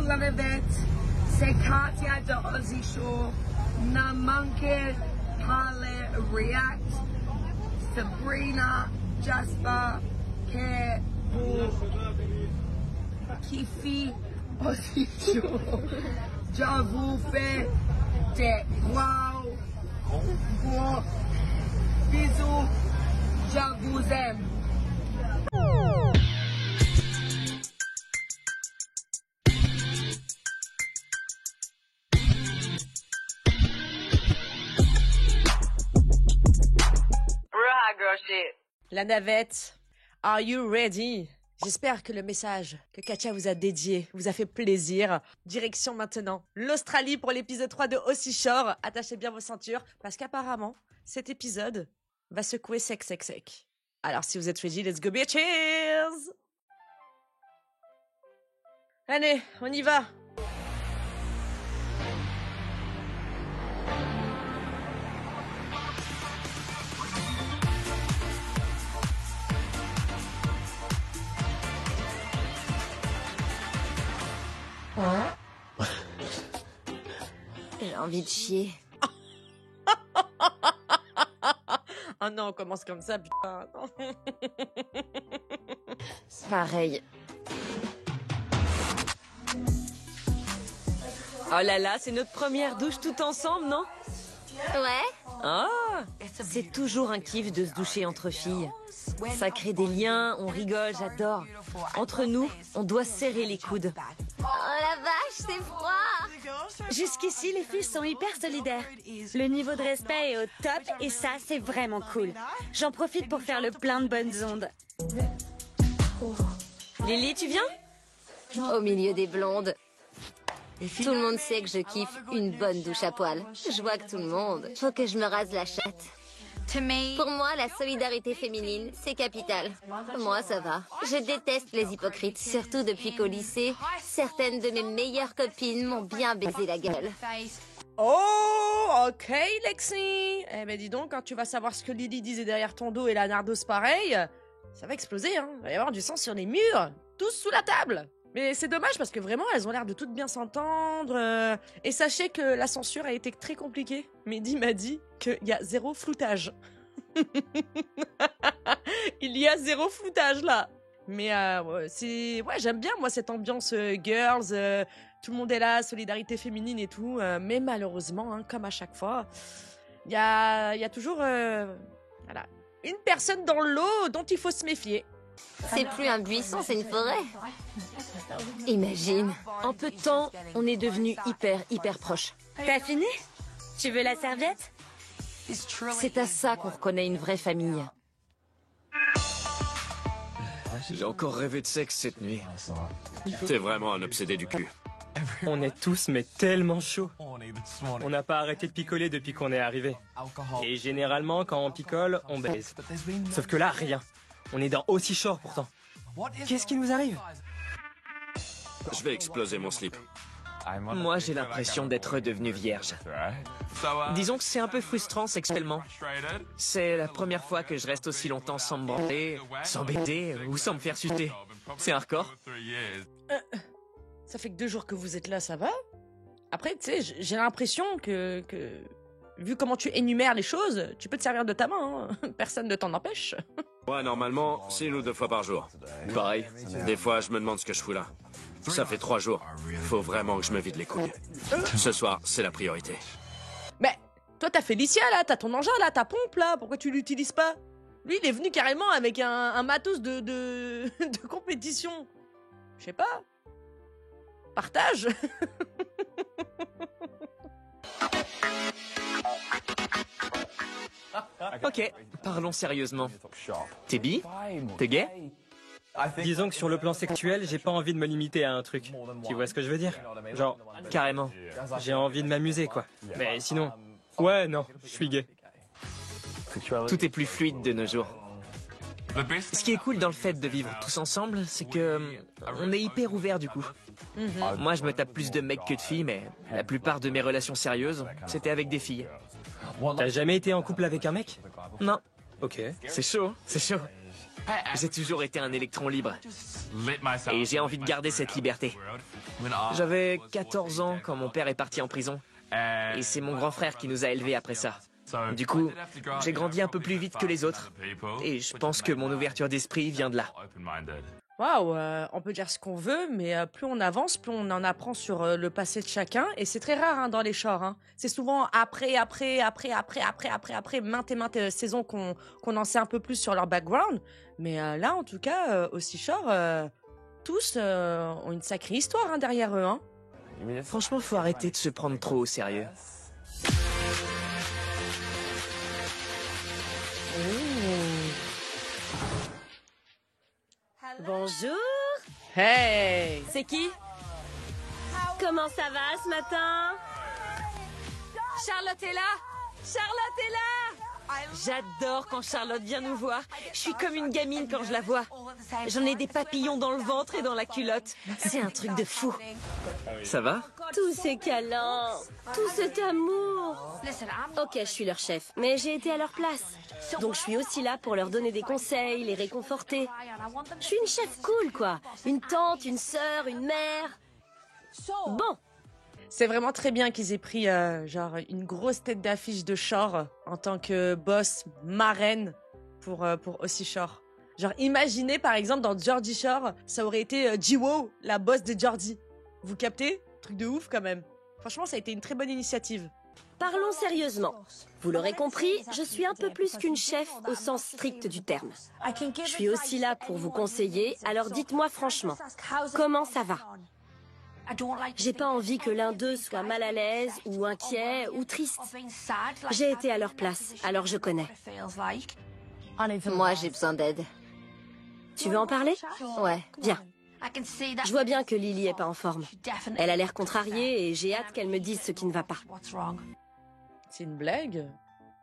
la navette, c'est Katia de Ozzy Show, n'a manqué pas les React, Sabrina, Jasper, que vous kiffez Ozzy Show. Je vous fais des gros bisous, je vous aime. La navette, are you ready? J'espère que le message que Katia vous a dédié vous a fait plaisir. Direction maintenant l'Australie pour l'épisode 3 de Aussie Shore. Attachez bien vos ceintures parce qu'apparemment, cet épisode va secouer sec. Alors si vous êtes ready, let's go bitches! Allez, on y va! J'ai envie de chier. Oh non, on commence comme ça, putain. Non. Pareil. Oh là là, c'est notre première douche tout ensemble, non? Ouais. Ah, c'est toujours un kiff de se doucher entre filles. Ça crée des liens, on rigole, j'adore. Entre nous, on doit serrer les coudes. Oh la vache, c'est froid. Jusqu'ici, les filles sont hyper solidaires. Le niveau de respect est au top et ça, c'est vraiment cool. J'en profite pour faire le plein de bonnes ondes. Lily, tu viens? Au milieu des blondes. Tout le monde sait que je kiffe une bonne douche à poil. Je vois que tout le monde. Faut que je me rase la chatte. Pour moi, la solidarité féminine, c'est capital. Moi, ça va. Je déteste les hypocrites, surtout depuis qu'au lycée, certaines de mes meilleures copines m'ont bien baisé la gueule. Oh, ok, Lexi. Eh ben dis donc, quand tu vas savoir ce que Lily disait derrière ton dos et la Nardos pareil, ça va exploser, hein. Il va y avoir du sang sur les murs, tous sous la table. Mais c'est dommage parce que vraiment, elles ont l'air de toutes bien s'entendre. Et sachez que la censure a été très compliquée. Mehdi m'a dit qu'il y a zéro floutage. Il y a zéro floutage là. Mais ouais, j'aime bien moi cette ambiance girls. Tout le monde est là, solidarité féminine et tout. Mais malheureusement, hein, comme à chaque fois, il y a toujours voilà, une personne dans l'eau dont il faut se méfier. C'est plus un buisson, c'est une forêt. Imagine. En peu de temps, on est devenus hyper proches. T'as fini? Tu veux la serviette? C'est à ça qu'on reconnaît une vraie famille. J'ai encore rêvé de sexe cette nuit. T'es vraiment un obsédé du cul. On est tous mais tellement chauds. On n'a pas arrêté de picoler depuis qu'on est arrivé. Et généralement, quand on picole, on baise. Sauf que là, rien. On est dans Aussie Shore pourtant. Qu'est-ce qui nous arrive? Je vais exploser mon slip. Moi, j'ai l'impression d'être devenu vierge. Disons que c'est un peu frustrant sexuellement. C'est la première fois que je reste aussi longtemps sans me branler, sans baiser ou sans me faire sucer. C'est hardcore. Ça fait que 2 jours que vous êtes là, ça va? Après, tu sais, j'ai l'impression que vu comment tu énumères les choses, tu peux te servir de ta main, hein. Personne ne t'en empêche. Ouais, normalement, c'est 1 ou 2 fois par jour. Pareil, des fois, je me demande ce que je fous là. Ça fait 3 jours. Faut vraiment que je me vide les couilles. Ce soir, c'est la priorité. Mais, toi, t'as Félicia, là, t'as ton engin, là, ta pompe, là, pourquoi tu l'utilises pas? Lui, il est venu carrément avec un matos de compétition. Je sais pas. Partage. Ok, parlons sérieusement. T'es bi? T'es gay? Disons que sur le plan sexuel, j'ai pas envie de me limiter à un truc. Tu vois ce que je veux dire? Genre, Carrément. j'ai envie de m'amuser, quoi. Mais sinon... Ouais, non, je suis gay. Tout est plus fluide de nos jours. Ce qui est cool dans le fait de vivre tous ensemble, c'est que on est hyper ouvert du coup. Moi, je me tape plus de mecs que de filles, mais la plupart de mes relations sérieuses, c'était avec des filles. T'as jamais été en couple avec un mec? Non, Ok. c'est chaud, c'est chaud. J'ai toujours été un électron libre. Et j'ai envie de garder cette liberté. J'avais 14 ans quand mon père est parti en prison. Et c'est mon grand frère qui nous a élevés après ça. Du coup, j'ai grandi un peu plus vite que les autres. Et je pense que mon ouverture d'esprit vient de là. Waouh, on peut dire ce qu'on veut, mais plus on avance, plus on en apprend sur le passé de chacun. Et c'est très rare dans les shorts. Hein. C'est souvent après, maintes et maintes saisons qu'on en sait un peu plus sur leur background. Mais là, en tout cas, aussi short, tous ont une sacrée histoire derrière eux. Hein. Franchement, faut arrêter de se prendre trop au sérieux. Bonjour. Hey. C'est qui? Comment ça va ce matin? Charlotte est là. Charlotte est là. J'adore quand Charlotte vient nous voir. Je suis comme une gamine quand je la vois. J'en ai des papillons dans le ventre et dans la culotte. C'est un truc de fou. Ça va? Tous ces câlins, tout cet amour. Ok, je suis leur chef, mais j'ai été à leur place. Donc je suis aussi là pour leur donner des conseils, les réconforter. Je suis une chef cool, quoi. Une tante, une sœur, une mère. Bon. C'est vraiment très bien qu'ils aient pris genre une grosse tête d'affiche de Shore en tant que boss marraine pour Aussie Shore. Genre imaginez par exemple dans Geordie Shore, ça aurait été Jiwo, la boss de Geordie. Vous captez? Truc de ouf quand même. Franchement, ça a été une très bonne initiative. Parlons sérieusement. Vous l'aurez compris, je suis un peu plus qu'une chef au sens strict du terme. Je suis aussi là pour vous conseiller, alors dites-moi franchement, comment ça va? J'ai pas envie que l'un d'eux soit mal à l'aise, ou inquiet, ou triste. J'ai été à leur place, alors je connais. Moi, j'ai besoin d'aide. Tu veux en parler? Ouais. Viens. Je vois bien que Lily est pas en forme. Elle a l'air contrariée et j'ai hâte qu'elle me dise ce qui ne va pas. C'est une blague?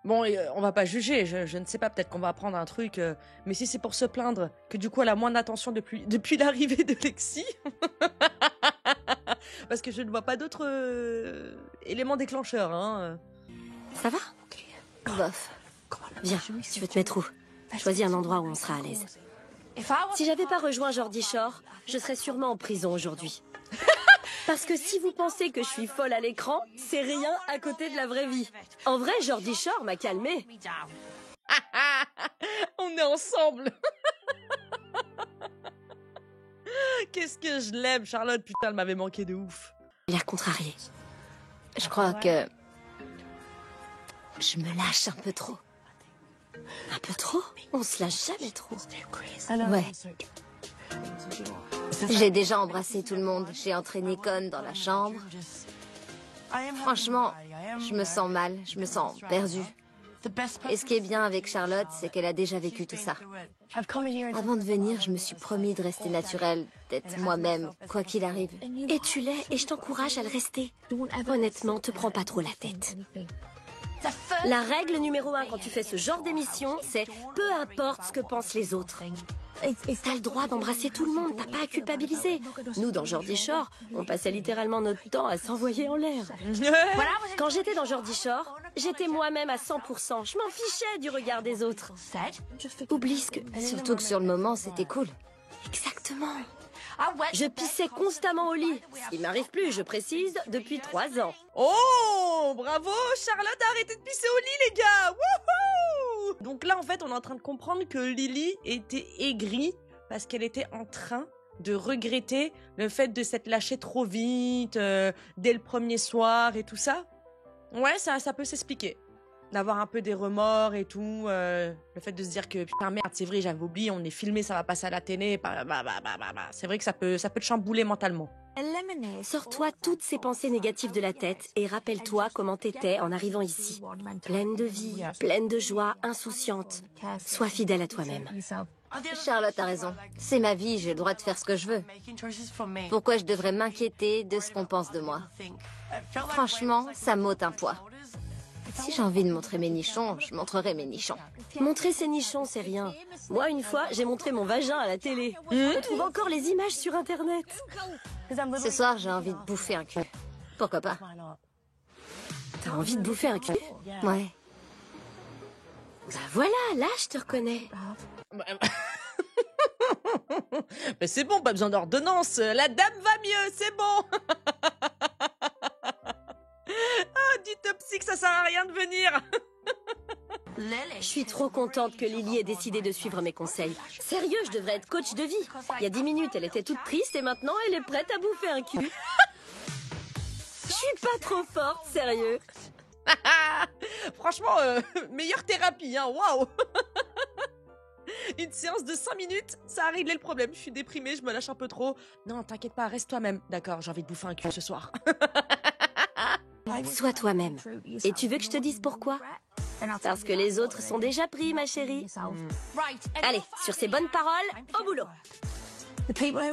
Bon, on va pas juger, je ne sais pas, peut-être qu'on va apprendre un truc, mais si c'est pour se plaindre que du coup elle a moins d'attention depuis l'arrivée de Lexi, parce que je ne vois pas d'autres éléments déclencheurs. Hein. Ça va? Bof. Viens, tu veux te mettre où? Choisis un endroit où on sera à l'aise. Si j'avais pas rejoint Geordie Shore, je serais sûrement en prison aujourd'hui. Parce que si vous pensez que je suis folle à l'écran, c'est rien à côté de la vraie vie. En vrai, Geordie Shore m'a calmée. On est ensemble. Qu'est-ce que je l'aime, Charlotte. Putain, elle m'avait manqué de ouf. Il a l'air contrarié. Je crois que je me lâche un peu trop. Un peu trop? On se lâche jamais trop. Ouais. J'ai déjà embrassé tout le monde. J'ai entraîné Con dans la chambre. Franchement, je me sens mal. Je me sens perdue. Et ce qui est bien avec Charlotte, c'est qu'elle a déjà vécu tout ça. Avant de venir, je me suis promis de rester naturelle, d'être moi-même, quoi qu'il arrive. Et tu l'es, et je t'encourage à le rester. Honnêtement, te prends pas trop la tête. La règle numéro 1 quand tu fais ce genre d'émission, c'est peu importe ce que pensent les autres. T'as le droit d'embrasser tout le monde, t'as pas à culpabiliser. Nous, dans Geordie Shore, on passait littéralement notre temps à s'envoyer en l'air. Quand j'étais dans Geordie Shore, j'étais moi-même à 100%. Je m'en fichais du regard des autres. Oublie ce que... Surtout que sur le moment, c'était cool. Exactement. Je pissais constamment au lit. Ce qui m'arrive plus, je précise, depuis 3 ans. Oh, bravo, Charlotte a arrêté de pisser au lit, les gars. Wouhou! Donc là, en fait, on est en train de comprendre que Lily était aigrie parce qu'elle était en train de regretter le fait de s'être lâchée trop vite, dès le premier soir et tout ça. Ouais, ça peut s'expliquer. D'avoir un peu des remords et tout, le fait de se dire que putain merde, c'est vrai, j'avais oublié, on est filmé, ça va passer à la télé, c'est vrai que ça peut te chambouler mentalement. Sors-toi toutes ces pensées négatives de la tête et rappelle-toi comment t'étais en arrivant ici. Pleine de vie, pleine de joie, insouciante. Sois fidèle à toi-même. Charlotte a raison. C'est ma vie, j'ai le droit de faire ce que je veux. Pourquoi je devrais m'inquiéter de ce qu'on pense de moi? Franchement, ça m'ôte un poids. Si j'ai envie de montrer mes nichons, je montrerai mes nichons. Montrer ses nichons, c'est rien. Moi, une fois, j'ai montré mon vagin à la télé. On trouve encore les images sur Internet. Ce soir, j'ai envie de bouffer un cul. Pourquoi pas? T'as envie de bouffer un cul? Ouais. Bah voilà, là, je te reconnais. Mais c'est bon, pas besoin d'ordonnance. La dame va mieux, c'est bon. Ah, dites au psy que ça sert à rien de venir. Je suis trop contente que Lily ait décidé de suivre mes conseils. Sérieux, je devrais être coach de vie. Il y a 10 minutes, elle était toute triste et maintenant, elle est prête à bouffer un cul. Je suis pas trop forte, sérieux. Franchement, meilleure thérapie, hein, waouh. Une séance de 5 minutes, ça a réglé le problème. Je suis déprimée, je me lâche un peu trop. Non, t'inquiète pas, reste toi-même. D'accord, j'ai envie de bouffer un cul ce soir. Sois toi-même. Et tu veux que je te dise pourquoi? Parce que les autres sont déjà pris, ma chérie. Allez, sur ces bonnes paroles, au boulot.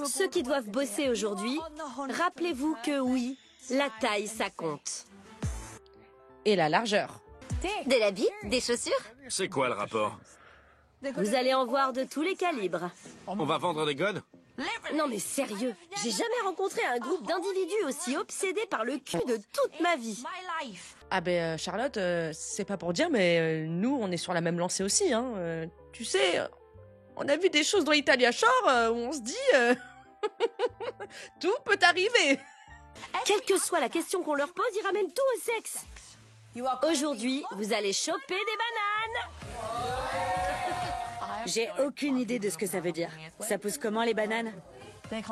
Ceux qui doivent bosser aujourd'hui, rappelez-vous que oui, la taille, ça compte. Et la largeur. De l'habit, des chaussures. C'est quoi le rapport? Vous allez en voir de tous les calibres. On va vendre des gones? Non mais sérieux, j'ai jamais rencontré un groupe d'individus aussi obsédés par le cul de toute ma vie. Ah ben Charlotte, c'est pas pour dire, mais nous, on est sur la même lancée aussi. Hein. Tu sais, on a vu des choses dans Italia Shore où on se dit... tout peut arriver. Quelle que soit la question qu'on leur pose, ils ramènent tout au sexe. Aujourd'hui, vous allez choper des bananes. J'ai aucune idée de ce que ça veut dire. Ça pousse comment les bananes?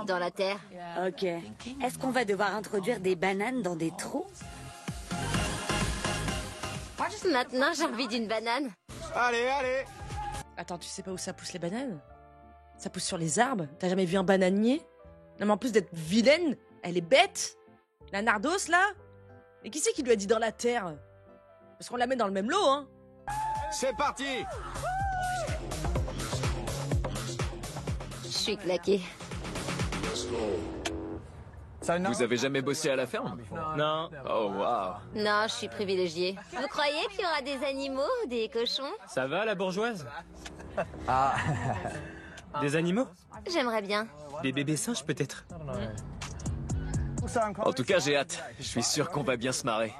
Dans la terre. Ok. Est-ce qu'on va devoir introduire des bananes dans des trous? Maintenant, j'ai envie d'une banane. Allez, allez! Attends, tu sais pas où ça pousse les bananes? Ça pousse sur les arbres? T'as jamais vu un bananier? Non mais en plus d'être vilaine, elle est bête. La Nardos là? Et qui c'est qui lui a dit dans la terre? Parce qu'on la met dans le même lot, hein. C'est parti! Je suis claquée. Vous avez jamais bossé à la ferme? Non. Oh, waouh! Non, je suis privilégiée. Vous croyez qu'il y aura des animaux, des cochons? Ça va, la bourgeoise? Des animaux? J'aimerais bien. Des bébés singes, peut-être? En tout cas, j'ai hâte. Je suis sûr qu'on va bien se marrer.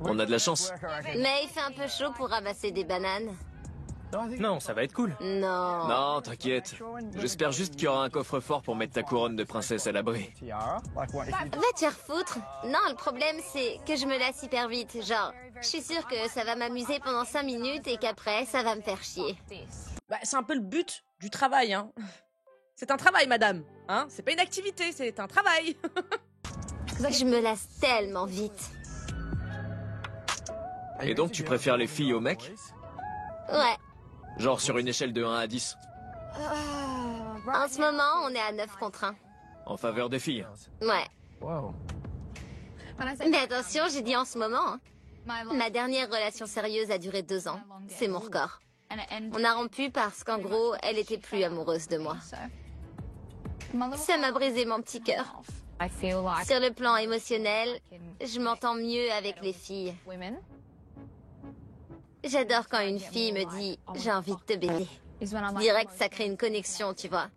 On a de la chance. Mais il fait un peu chaud pour ramasser des bananes. Non, ça va être cool. Non. Non, t'inquiète. J'espère juste qu'il y aura un coffre-fort pour mettre ta couronne de princesse à l'abri. Va te faire foutre. Non, le problème, c'est que je me lasse hyper vite. Genre, je suis sûre que ça va m'amuser pendant 5 minutes et qu'après, ça va me faire chier. Bah, c'est un peu le but du travail, hein. C'est un travail, madame. Hein, c'est pas une activité, c'est un travail. Je me lasse tellement vite. Et donc, tu préfères les filles aux mecs? Ouais. Genre sur une échelle de 1 à 10. En ce moment, on est à 9 contre 1. En faveur des filles. Ouais. Mais attention, j'ai dit en ce moment. Hein. Ma dernière relation sérieuse a duré 2 ans. C'est mon record. On a rompu parce qu'en gros, elle était plus amoureuse de moi. Ça m'a brisé mon petit cœur. Sur le plan émotionnel, je m'entends mieux avec les filles. J'adore quand une fille me dit « j'ai envie de te baiser ». Direct, ça crée une connexion, tu vois.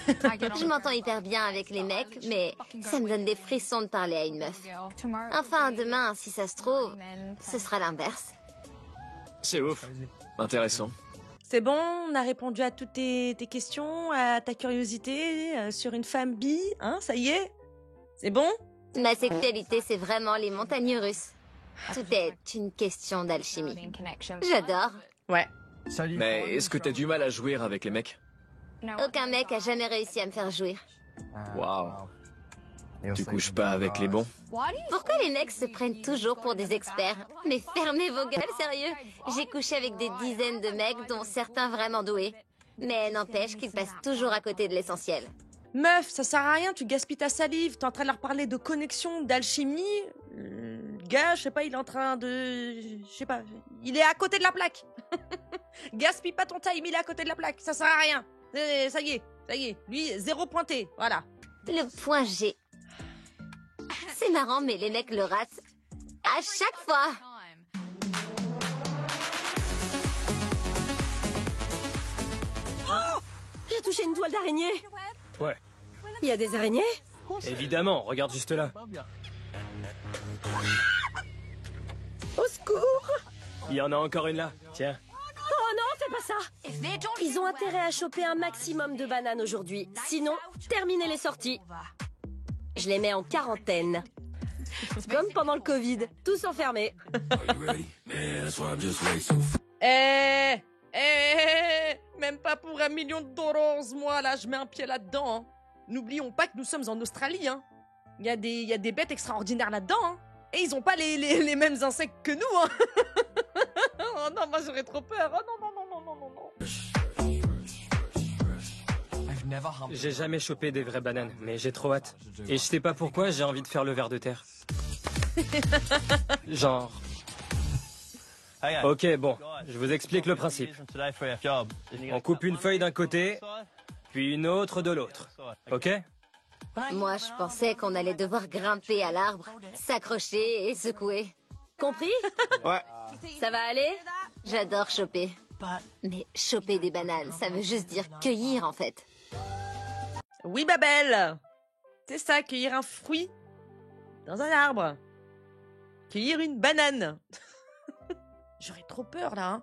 Je m'entends hyper bien avec les mecs, mais ça me donne des frissons de parler à une meuf. Enfin, demain, si ça se trouve, ce sera l'inverse. C'est ouf. Intéressant. C'est bon, on a répondu à toutes tes questions, à ta curiosité sur une femme bi, hein, ça y est? C'est bon? Ma sexualité, c'est vraiment les montagnes russes. Tout est une question d'alchimie. J'adore. Ouais. Mais est-ce que t'as du mal à jouir avec les mecs? Aucun mec a jamais réussi à me faire jouir. Waouh. Tu couches pas avec les bons? Pourquoi les mecs se prennent toujours pour des experts? Mais fermez vos gueules, sérieux. J'ai couché avec des dizaines de mecs, dont certains vraiment doués. Mais n'empêche qu'ils passent toujours à côté de l'essentiel. Meuf, ça sert à rien, tu gaspilles ta salive. T'es en train de leur parler de connexion, d'alchimie. Le gars, je sais pas, il est en train de... Je sais pas, il est à côté de la plaque. Gaspille pas ton time, il est à côté de la plaque, ça sert à rien. Ça y est, lui, 0 pointé, voilà. Le point G. C'est marrant, mais les mecs le ratent à chaque fois. Oh, j'ai touché une toile d'araignée. Ouais. Il y a des araignées? Évidemment, regarde juste là. Au secours! Il y en a encore une là, tiens. Oh non, cette fais pas ça! Ils ont intérêt à choper un maximum de bananes aujourd'hui. Sinon, terminez les sorties. Je les mets en quarantaine. Comme pendant le Covid, tous enfermés. Même pas pour $1 million, moi, là, je mets un pied là-dedans. Hein. N'oublions pas que nous sommes en Australie. Hein. Il y a des bêtes extraordinaires là-dedans. Hein. Et ils ont pas les mêmes insectes que nous. Hein. Oh non, moi, j'aurais trop peur. Oh non, non, non, non, non, non. J'ai jamais chopé des vraies bananes, mais j'ai trop hâte. Et je sais pas pourquoi, j'ai envie de faire le ver de terre. Genre... Ok, bon, je vous explique le principe. On coupe une feuille d'un côté, puis une autre de l'autre. Ok? Moi, je pensais qu'on allait devoir grimper à l'arbre, s'accrocher et secouer. Compris? Ouais. Ça va aller? J'adore choper. Mais choper des bananes, ça veut juste dire cueillir, en fait. Oui, Babel. C'est ça, cueillir un fruit dans un arbre. Cueillir une banane. J'aurais trop peur, là. Hein.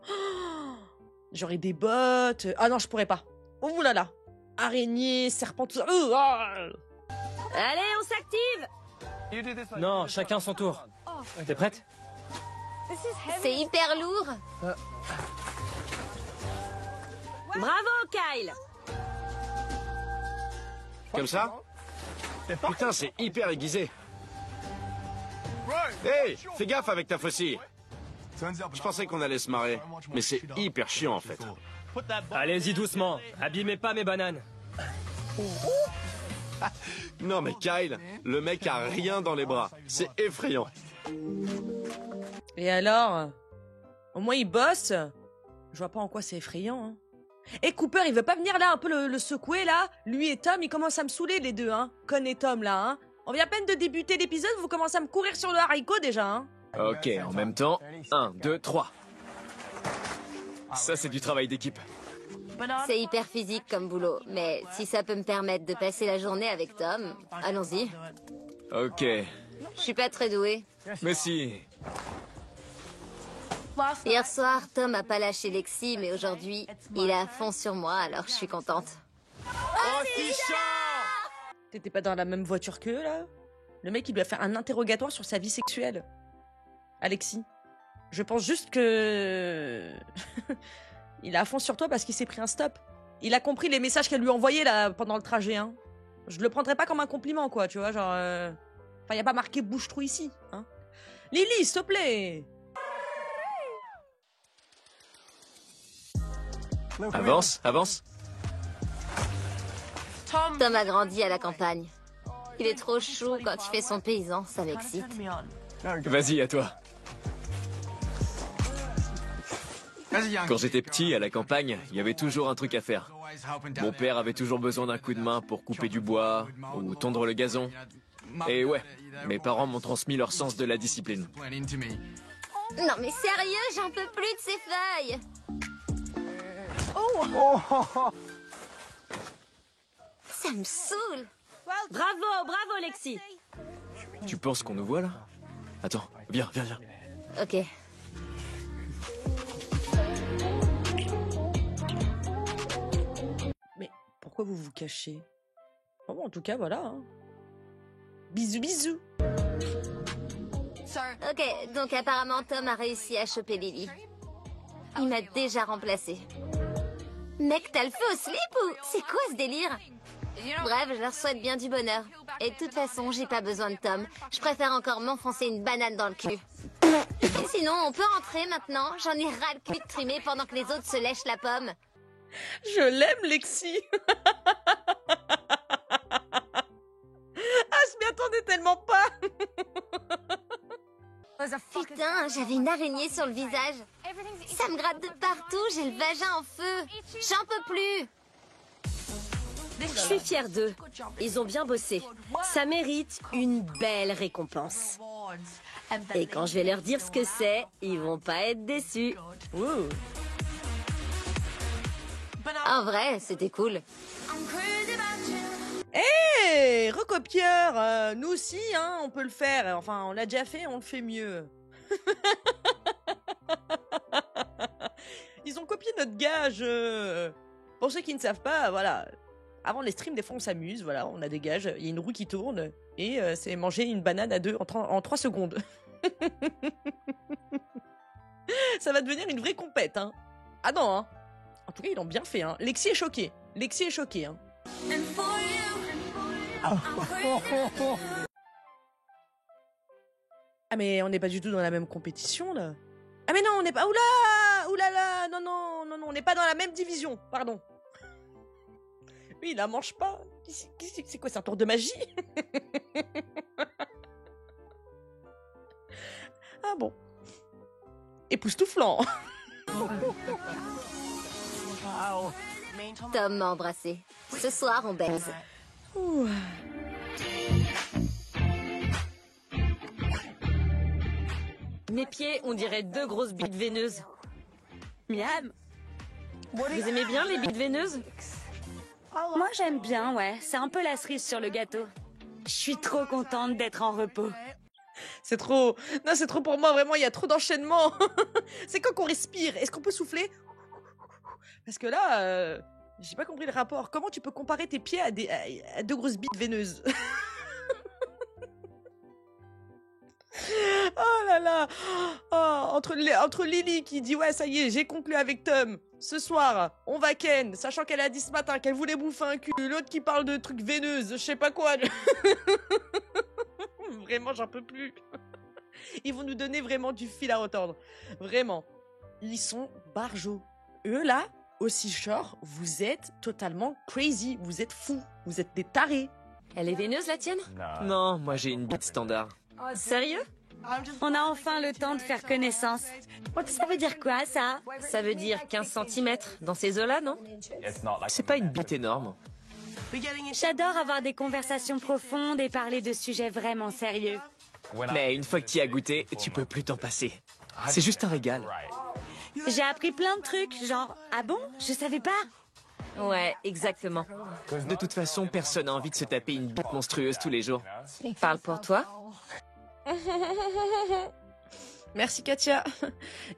J'aurais des bottes. Ah non, je pourrais pas. Oh là là. Araignée, serpent, tout ça. Allez, on s'active! Non, chacun son tour. T'es prête? C'est hyper lourd. Bravo, Kyle! Comme ça? Putain, c'est hyper aiguisé. Hey, fais gaffe avec ta faucille. Je pensais qu'on allait se marrer, mais c'est hyper chiant en fait. Allez-y doucement, abîmez pas mes bananes. Non mais Kyle, le mec a rien dans les bras. C'est effrayant. Et alors? Au moins, il bosse. Je vois pas en quoi c'est effrayant. Hein. Et Cooper, il veut pas venir là un peu le secouer là? Lui et Tom, ils commencent à me saouler les deux, hein. Con et Tom là, hein. On vient à peine de débuter l'épisode, vous commencez à me courir sur le haricot déjà, hein. Ok, en même temps, 1, 2, 3. Ça, c'est du travail d'équipe. C'est hyper physique comme boulot, mais si ça peut me permettre de passer la journée avec Tom, allons-y. Ok. Je suis pas très douée. Mais si. Hier soir, Tom a pas lâché Lexi, mais aujourd'hui, il est à fond sur moi, alors je suis contente. Oh, c'est chaud! T'étais pas dans la même voiture qu'eux, là? Le mec, il lui a fait un interrogatoire sur sa vie sexuelle. Alexis, je pense juste que... il est à fond sur toi parce qu'il s'est pris un stop. Il a compris les messages qu'elle lui envoyait, là, pendant le trajet, hein. Je le prendrais pas comme un compliment, quoi, tu vois, genre... Enfin, y a pas marqué bouche-trou ici, hein. Lily, s'il te plaît! Avance, avance. Tom a grandi à la campagne. Il est trop chou quand il fait son paysan, ça m'excite. Vas-y, à toi. Quand j'étais petit, à la campagne, il y avait toujours un truc à faire. Mon père avait toujours besoin d'un coup de main pour couper du bois ou tondre le gazon. Et ouais, mes parents m'ont transmis leur sens de la discipline. Non mais sérieux, j'en peux plus de ces feuilles. Ça me saoule. Bravo, bravo, Lexi. Tu penses qu'on nous voit là? Attends, viens, viens, viens. Ok. Mais pourquoi vous vous cachez? Bon, en tout cas, voilà. Hein. Bisous, bisous. Ok, donc apparemment Tom a réussi à choper Lily. Il m'a déjà remplacé. Mec, t'as le feu au slip ou... C'est quoi ce délire? Bref, je leur souhaite bien du bonheur. Et de toute façon, j'ai pas besoin de Tom. Je préfère encore m'enfoncer une banane dans le cul. Et sinon, on peut rentrer maintenant. J'en ai ras le cul de trimer pendant que les autres se lèchent la pomme. Je l'aime, Lexi. Ah, je m'y attendais tellement pas. Putain, j'avais une araignée sur le visage. Ça me gratte de partout, j'ai le vagin en feu. J'en peux plus. Je suis fière d'eux. Ils ont bien bossé. Ça mérite une belle récompense. Et quand je vais leur dire ce que c'est, ils vont pas être déçus. Ouh. En vrai, c'était cool. Hé, recopieur, nous aussi, hein, on peut le faire. Enfin, on l'a déjà fait, on le fait mieux. Ils ont copié notre gage. Pour ceux qui ne savent pas, voilà. Avant les streams, des fois on s'amuse, voilà, on a des gages, il y a une roue qui tourne, et c'est manger une banane à deux en 3 secondes. Ça va devenir une vraie compète, hein. Ah non, hein. En tout cas, ils l'ont bien fait, hein. Lexi est choquée. Lexi est choquée, hein. Ah mais on n'est pas du tout dans la même compétition, là. Ah mais non, on n'est pas... Oula! Oulala! Non, non, non, non, on n'est pas dans la même division, pardon. Oui, il la mange pas. C'est quoi, c'est un tour de magie? Ah bon. Époustouflant. Tom m'a embrassé. Ce soir, on baise. Ouh. Mes pieds, on dirait 2 grosses bites veineuses. Miam. Vous aimez bien les bites veineuses? Moi, j'aime bien, ouais. C'est un peu la cerise sur le gâteau. Je suis trop contente d'être en repos. C'est trop... Non, c'est trop pour moi, vraiment, il y a trop d'enchaînements. C'est quand qu'on respire. Est-ce qu'on peut souffler? Parce que là, j'ai pas compris le rapport. Comment tu peux comparer tes pieds à 2 grosses bites veineuses? Oh là là. Oh, entre Lily qui dit ouais ça y est j'ai conclu avec Tom ce soir on va ken sachant qu'elle a dit ce matin qu'elle voulait bouffer un cul, l'autre qui parle de trucs veineuses je sais pas quoi. Vraiment j'en peux plus. Ils vont nous donner vraiment du fil à retordre, vraiment. Ils sont barjots. Eux là aussi short, vous êtes totalement crazy, vous êtes fous, vous êtes des tarés. Elle est veineuse la tienne? Non, moi j'ai une bite standard. Sérieux? On a enfin le temps de faire connaissance. Ça veut dire quoi, ça? Ça veut dire 15 cm dans ces eaux-là, non? C'est pas une bite énorme. J'adore avoir des conversations profondes et parler de sujets vraiment sérieux. Mais une fois que tu y as goûté, tu peux plus t'en passer. C'est juste un régal. J'ai appris plein de trucs, genre, ah bon? Je savais pas. Ouais, exactement. De toute façon, personne n'a envie de se taper une bite monstrueuse tous les jours. Parle pour toi. Merci Katia.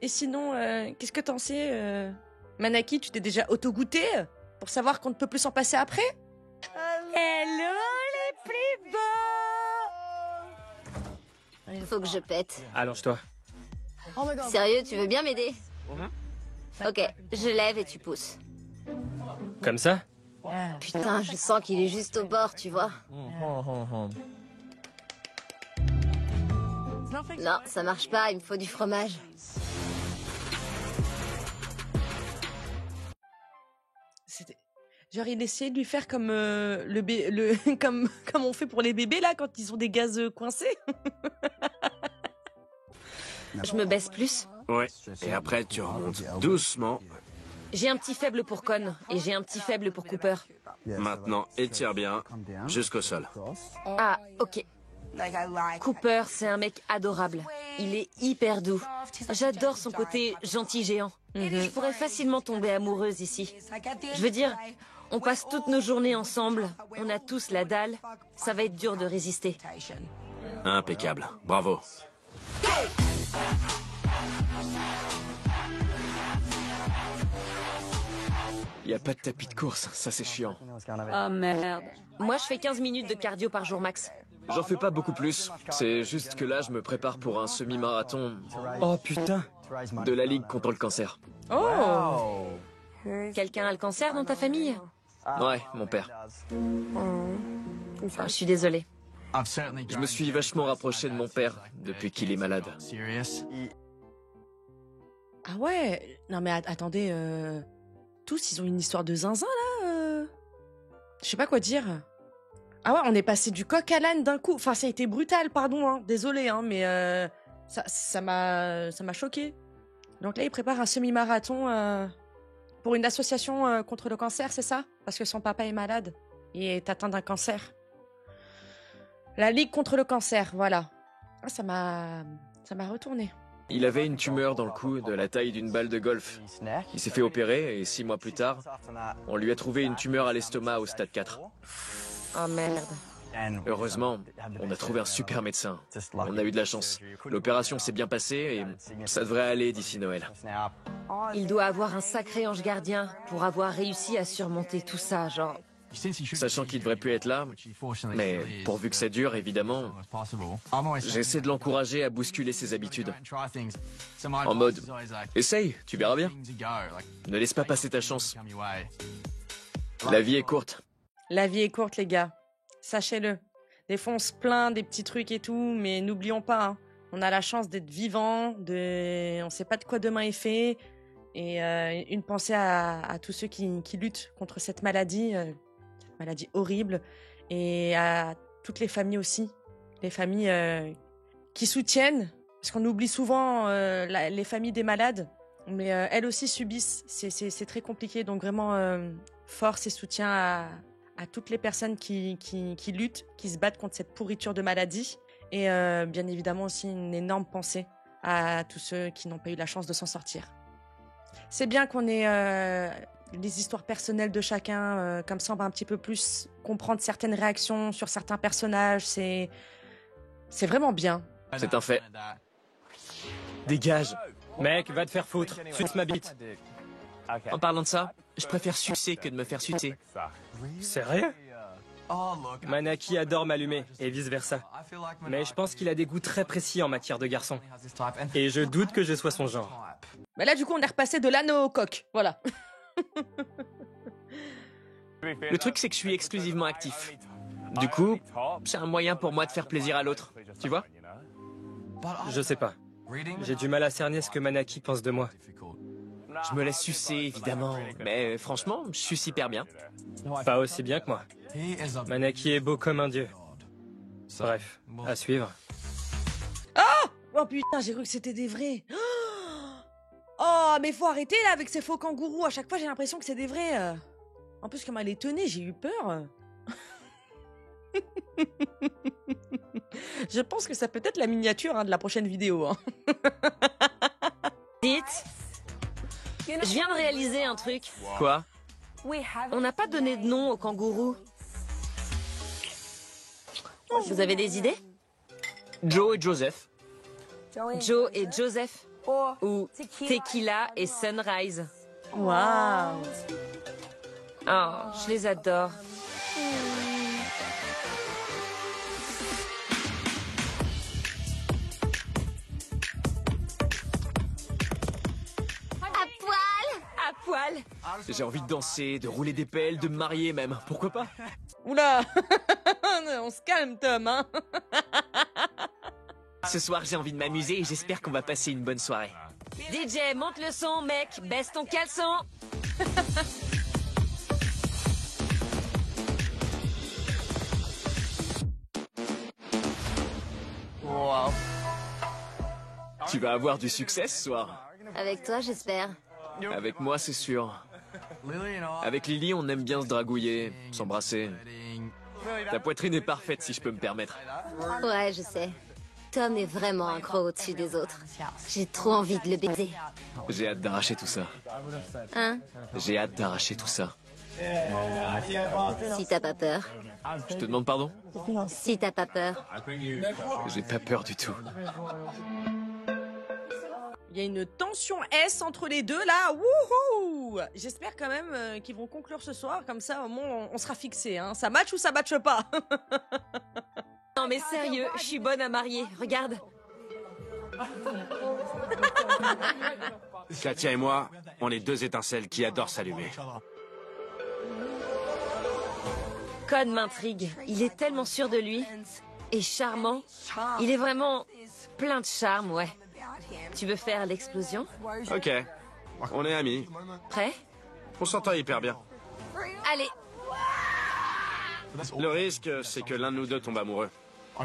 Et sinon, qu'est-ce que t'en sais Manaki, tu t'es déjà auto-goûté pour savoir qu'on ne peut plus s'en passer après? Hello les plus beaux! Faut que je pète. Allonge-toi. Sérieux, tu veux bien m'aider? Ok, je lève et tu pousses. Comme ça? Putain, je sens qu'il est juste au bord, tu vois. Non, ça marche pas, il me faut du fromage. C'était... Genre, il essayait de lui faire comme, comme on fait pour les bébés, là, quand ils ont des gaz coincés. Je me baisse plus. Ouais, et après tu remontes doucement. J'ai un petit faible pour Con, et j'ai un petit faible pour Cooper. Maintenant, étire bien, jusqu'au sol. Ah, ok. Cooper, c'est un mec adorable. Il est hyper doux. J'adore son côté gentil géant. Je pourrais facilement tomber amoureuse ici. Je veux dire, on passe toutes nos journées ensemble. On a tous la dalle. Ça va être dur de résister. Impeccable, bravo. Y a pas de tapis de course, ça c'est chiant. Oh merde. Moi, je fais 15 minutes de cardio par jour max. J'en fais pas beaucoup plus. C'est juste que là, je me prépare pour un semi-marathon Oh putain. de la Ligue contre le cancer. Oh. Quelqu'un a le cancer dans ta famille? Ouais, mon père. Je suis désolée. Je me suis vachement rapproché de mon père depuis qu'il est malade. Ah ouais. Non mais attendez, tous ils ont une histoire de zinzin là. Je sais pas quoi dire. Ah ouais, on est passé du coq à l'âne d'un coup. Enfin, ça a été brutal, pardon, hein. Désolé, hein, mais ça m'a choqué. Donc là, il prépare un semi-marathon pour une association contre le cancer, c'est ça? Parce que son papa est malade et est atteint d'un cancer. La Ligue contre le cancer, voilà. Ah, ça m'a retourné. Il avait une tumeur dans le cou de la taille d'une balle de golf. Il s'est fait opérer et 6 mois plus tard, on lui a trouvé une tumeur à l'estomac au stade 4. Oh merde. Heureusement, on a trouvé un super médecin. On a eu de la chance. L'opération s'est bien passée et ça devrait aller d'ici Noël. Il doit avoir un sacré ange gardien pour avoir réussi à surmonter tout ça, genre... Sachant qu'il devrait plus être là, mais pourvu que ça dure, évidemment, j'essaie de l'encourager à bousculer ses habitudes. En mode, essaye, tu verras bien. Ne laisse pas passer ta chance. La vie est courte. La vie est courte, les gars. Sachez-le. Des fois, on se plaint des petits trucs et tout, mais n'oublions pas, hein, on a la chance d'être vivant, on sait pas de quoi demain est fait. Et une pensée à tous ceux qui luttent contre cette maladie horrible, et à toutes les familles aussi, les familles qui soutiennent, parce qu'on oublie souvent les familles des malades, mais elles aussi subissent, c'est très compliqué, donc vraiment force et soutien à toutes les personnes qui luttent, qui se battent contre cette pourriture de maladie, et bien évidemment aussi une énorme pensée à tous ceux qui n'ont pas eu la chance de s'en sortir. C'est bien qu'on ait les histoires personnelles de chacun, comme ça on va un petit peu plus comprendre certaines réactions sur certains personnages, c'est vraiment bien. C'est un fait. Dégage. Mec, va te faire foutre. Suce ma bite. En parlant de ça, je préfère sucer que de me faire sucer. Sérieux? Manaki adore m'allumer, et vice-versa. Mais je pense qu'il a des goûts très précis en matière de garçon. Et je doute que je sois son genre. Bah là, du coup, on est repassé de l'anneau au coq. Voilà. Le truc, c'est que je suis exclusivement actif. Du coup, c'est un moyen pour moi de faire plaisir à l'autre. Tu vois? Je sais pas. J'ai du mal à cerner ce que Manaki pense de moi. Je me laisse sucer, évidemment. Mais franchement, je suis hyper bien. Pas aussi bien que moi. Manaki est beau comme un dieu. Bref, à suivre. Oh putain, j'ai cru que c'était des vrais. Oh, mais faut arrêter là avec ces faux kangourous. À chaque fois, j'ai l'impression que c'est des vrais. En plus, comme elle est tenue, j'ai eu peur. Je pense que ça peut être la miniature de la prochaine vidéo. Hein. Dites, je viens de réaliser un truc. Quoi? On n'a pas donné de nom au kangourou. Vous avez des idées? Joe et Joseph. Joe et Joseph. Ou Tequila et Sunrise. Waouh. Oh, je les adore. À poil. J'ai envie de danser, de rouler des pelles, de me marier même. Pourquoi pas? Oula. On se calme, Tom, hein. Ce soir, j'ai envie de m'amuser et j'espère qu'on va passer une bonne soirée. DJ, monte le son, mec. Baisse ton caleçon. Wow. Tu vas avoir du succès ce soir. Avec toi, j'espère. Avec moi, c'est sûr. Avec Lily, on aime bien se dragouiller, s'embrasser. Ta poitrine est parfaite, si je peux me permettre. Ouais, je sais. Tom est vraiment un gros au-dessus des autres. J'ai trop envie de le baiser. J'ai hâte d'arracher tout ça. Hein? J'ai hâte d'arracher tout ça. Si t'as pas peur. Je te demande pardon? Si t'as pas peur. J'ai pas peur du tout. Il y a une tension S entre les deux là. Wouhou! J'espère quand même qu'ils vont conclure ce soir. Comme ça, au moins, on sera fixé. Hein. Ça match ou ça matche pas? Non mais sérieux, je suis bonne à marier. Regarde. Katia et moi, on est deux étincelles qui adorent s'allumer. Con m'intrigue. Il est tellement sûr de lui. Et charmant. Il est vraiment plein de charme, ouais. Tu veux faire l'explosion? Ok, on est amis. Prêt? On s'entend hyper bien. Allez. Le risque, c'est que l'un de nous deux tombe amoureux.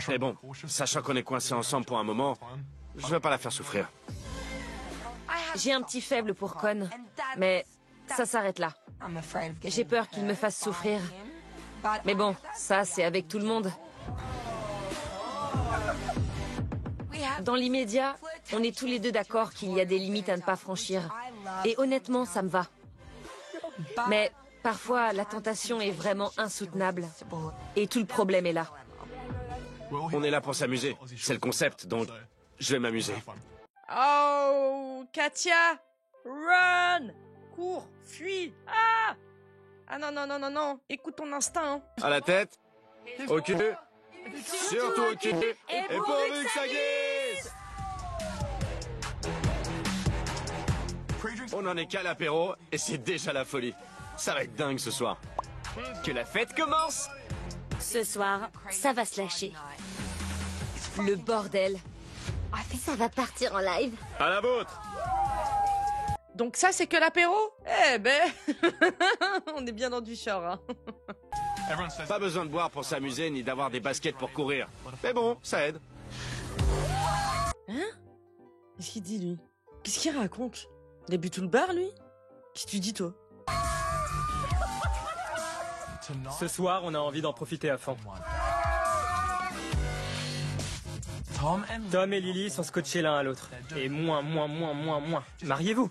Et bon, sachant qu'on est coincés ensemble pour un moment, je veux pas la faire souffrir. J'ai un petit faible pour Con, mais ça s'arrête là. J'ai peur qu'il me fasse souffrir. Mais bon, ça, c'est avec tout le monde. Dans l'immédiat, on est tous les deux d'accord qu'il y a des limites à ne pas franchir. Et honnêtement, ça me va. Mais Parfois, la tentation est vraiment insoutenable. Et tout le problème est là. On est là pour s'amuser. C'est le concept, donc je vais m'amuser. Oh, Katia, run, cours, fuis. Ah non, non, non, non, non, écoute ton instinct. Hein. À la tête, au cul, surtout au cul, et pourvu que ça glisse. On en est qu'à l'apéro, et c'est déjà la folie. Ça va être dingue ce soir. Que la fête commence! Ce soir, Ça va se lâcher. Le bordel. Ça va partir en live. À la vôtre. Donc ça, c'est que l'apéro? Eh ben, on est bien dans du short. Hein. Pas besoin de boire pour s'amuser, ni d'avoir des baskets pour courir. Mais bon, ça aide. Hein? Qu'est-ce qu'il dit, lui? Qu'est-ce qu'il raconte? Il a bu tout le bar, lui? Qu'est-ce que tu dis, toi? Ce soir, on a envie d'en profiter à fond. Tom et Lily sont scotchés l'un à l'autre. Et moins. Mariez-vous.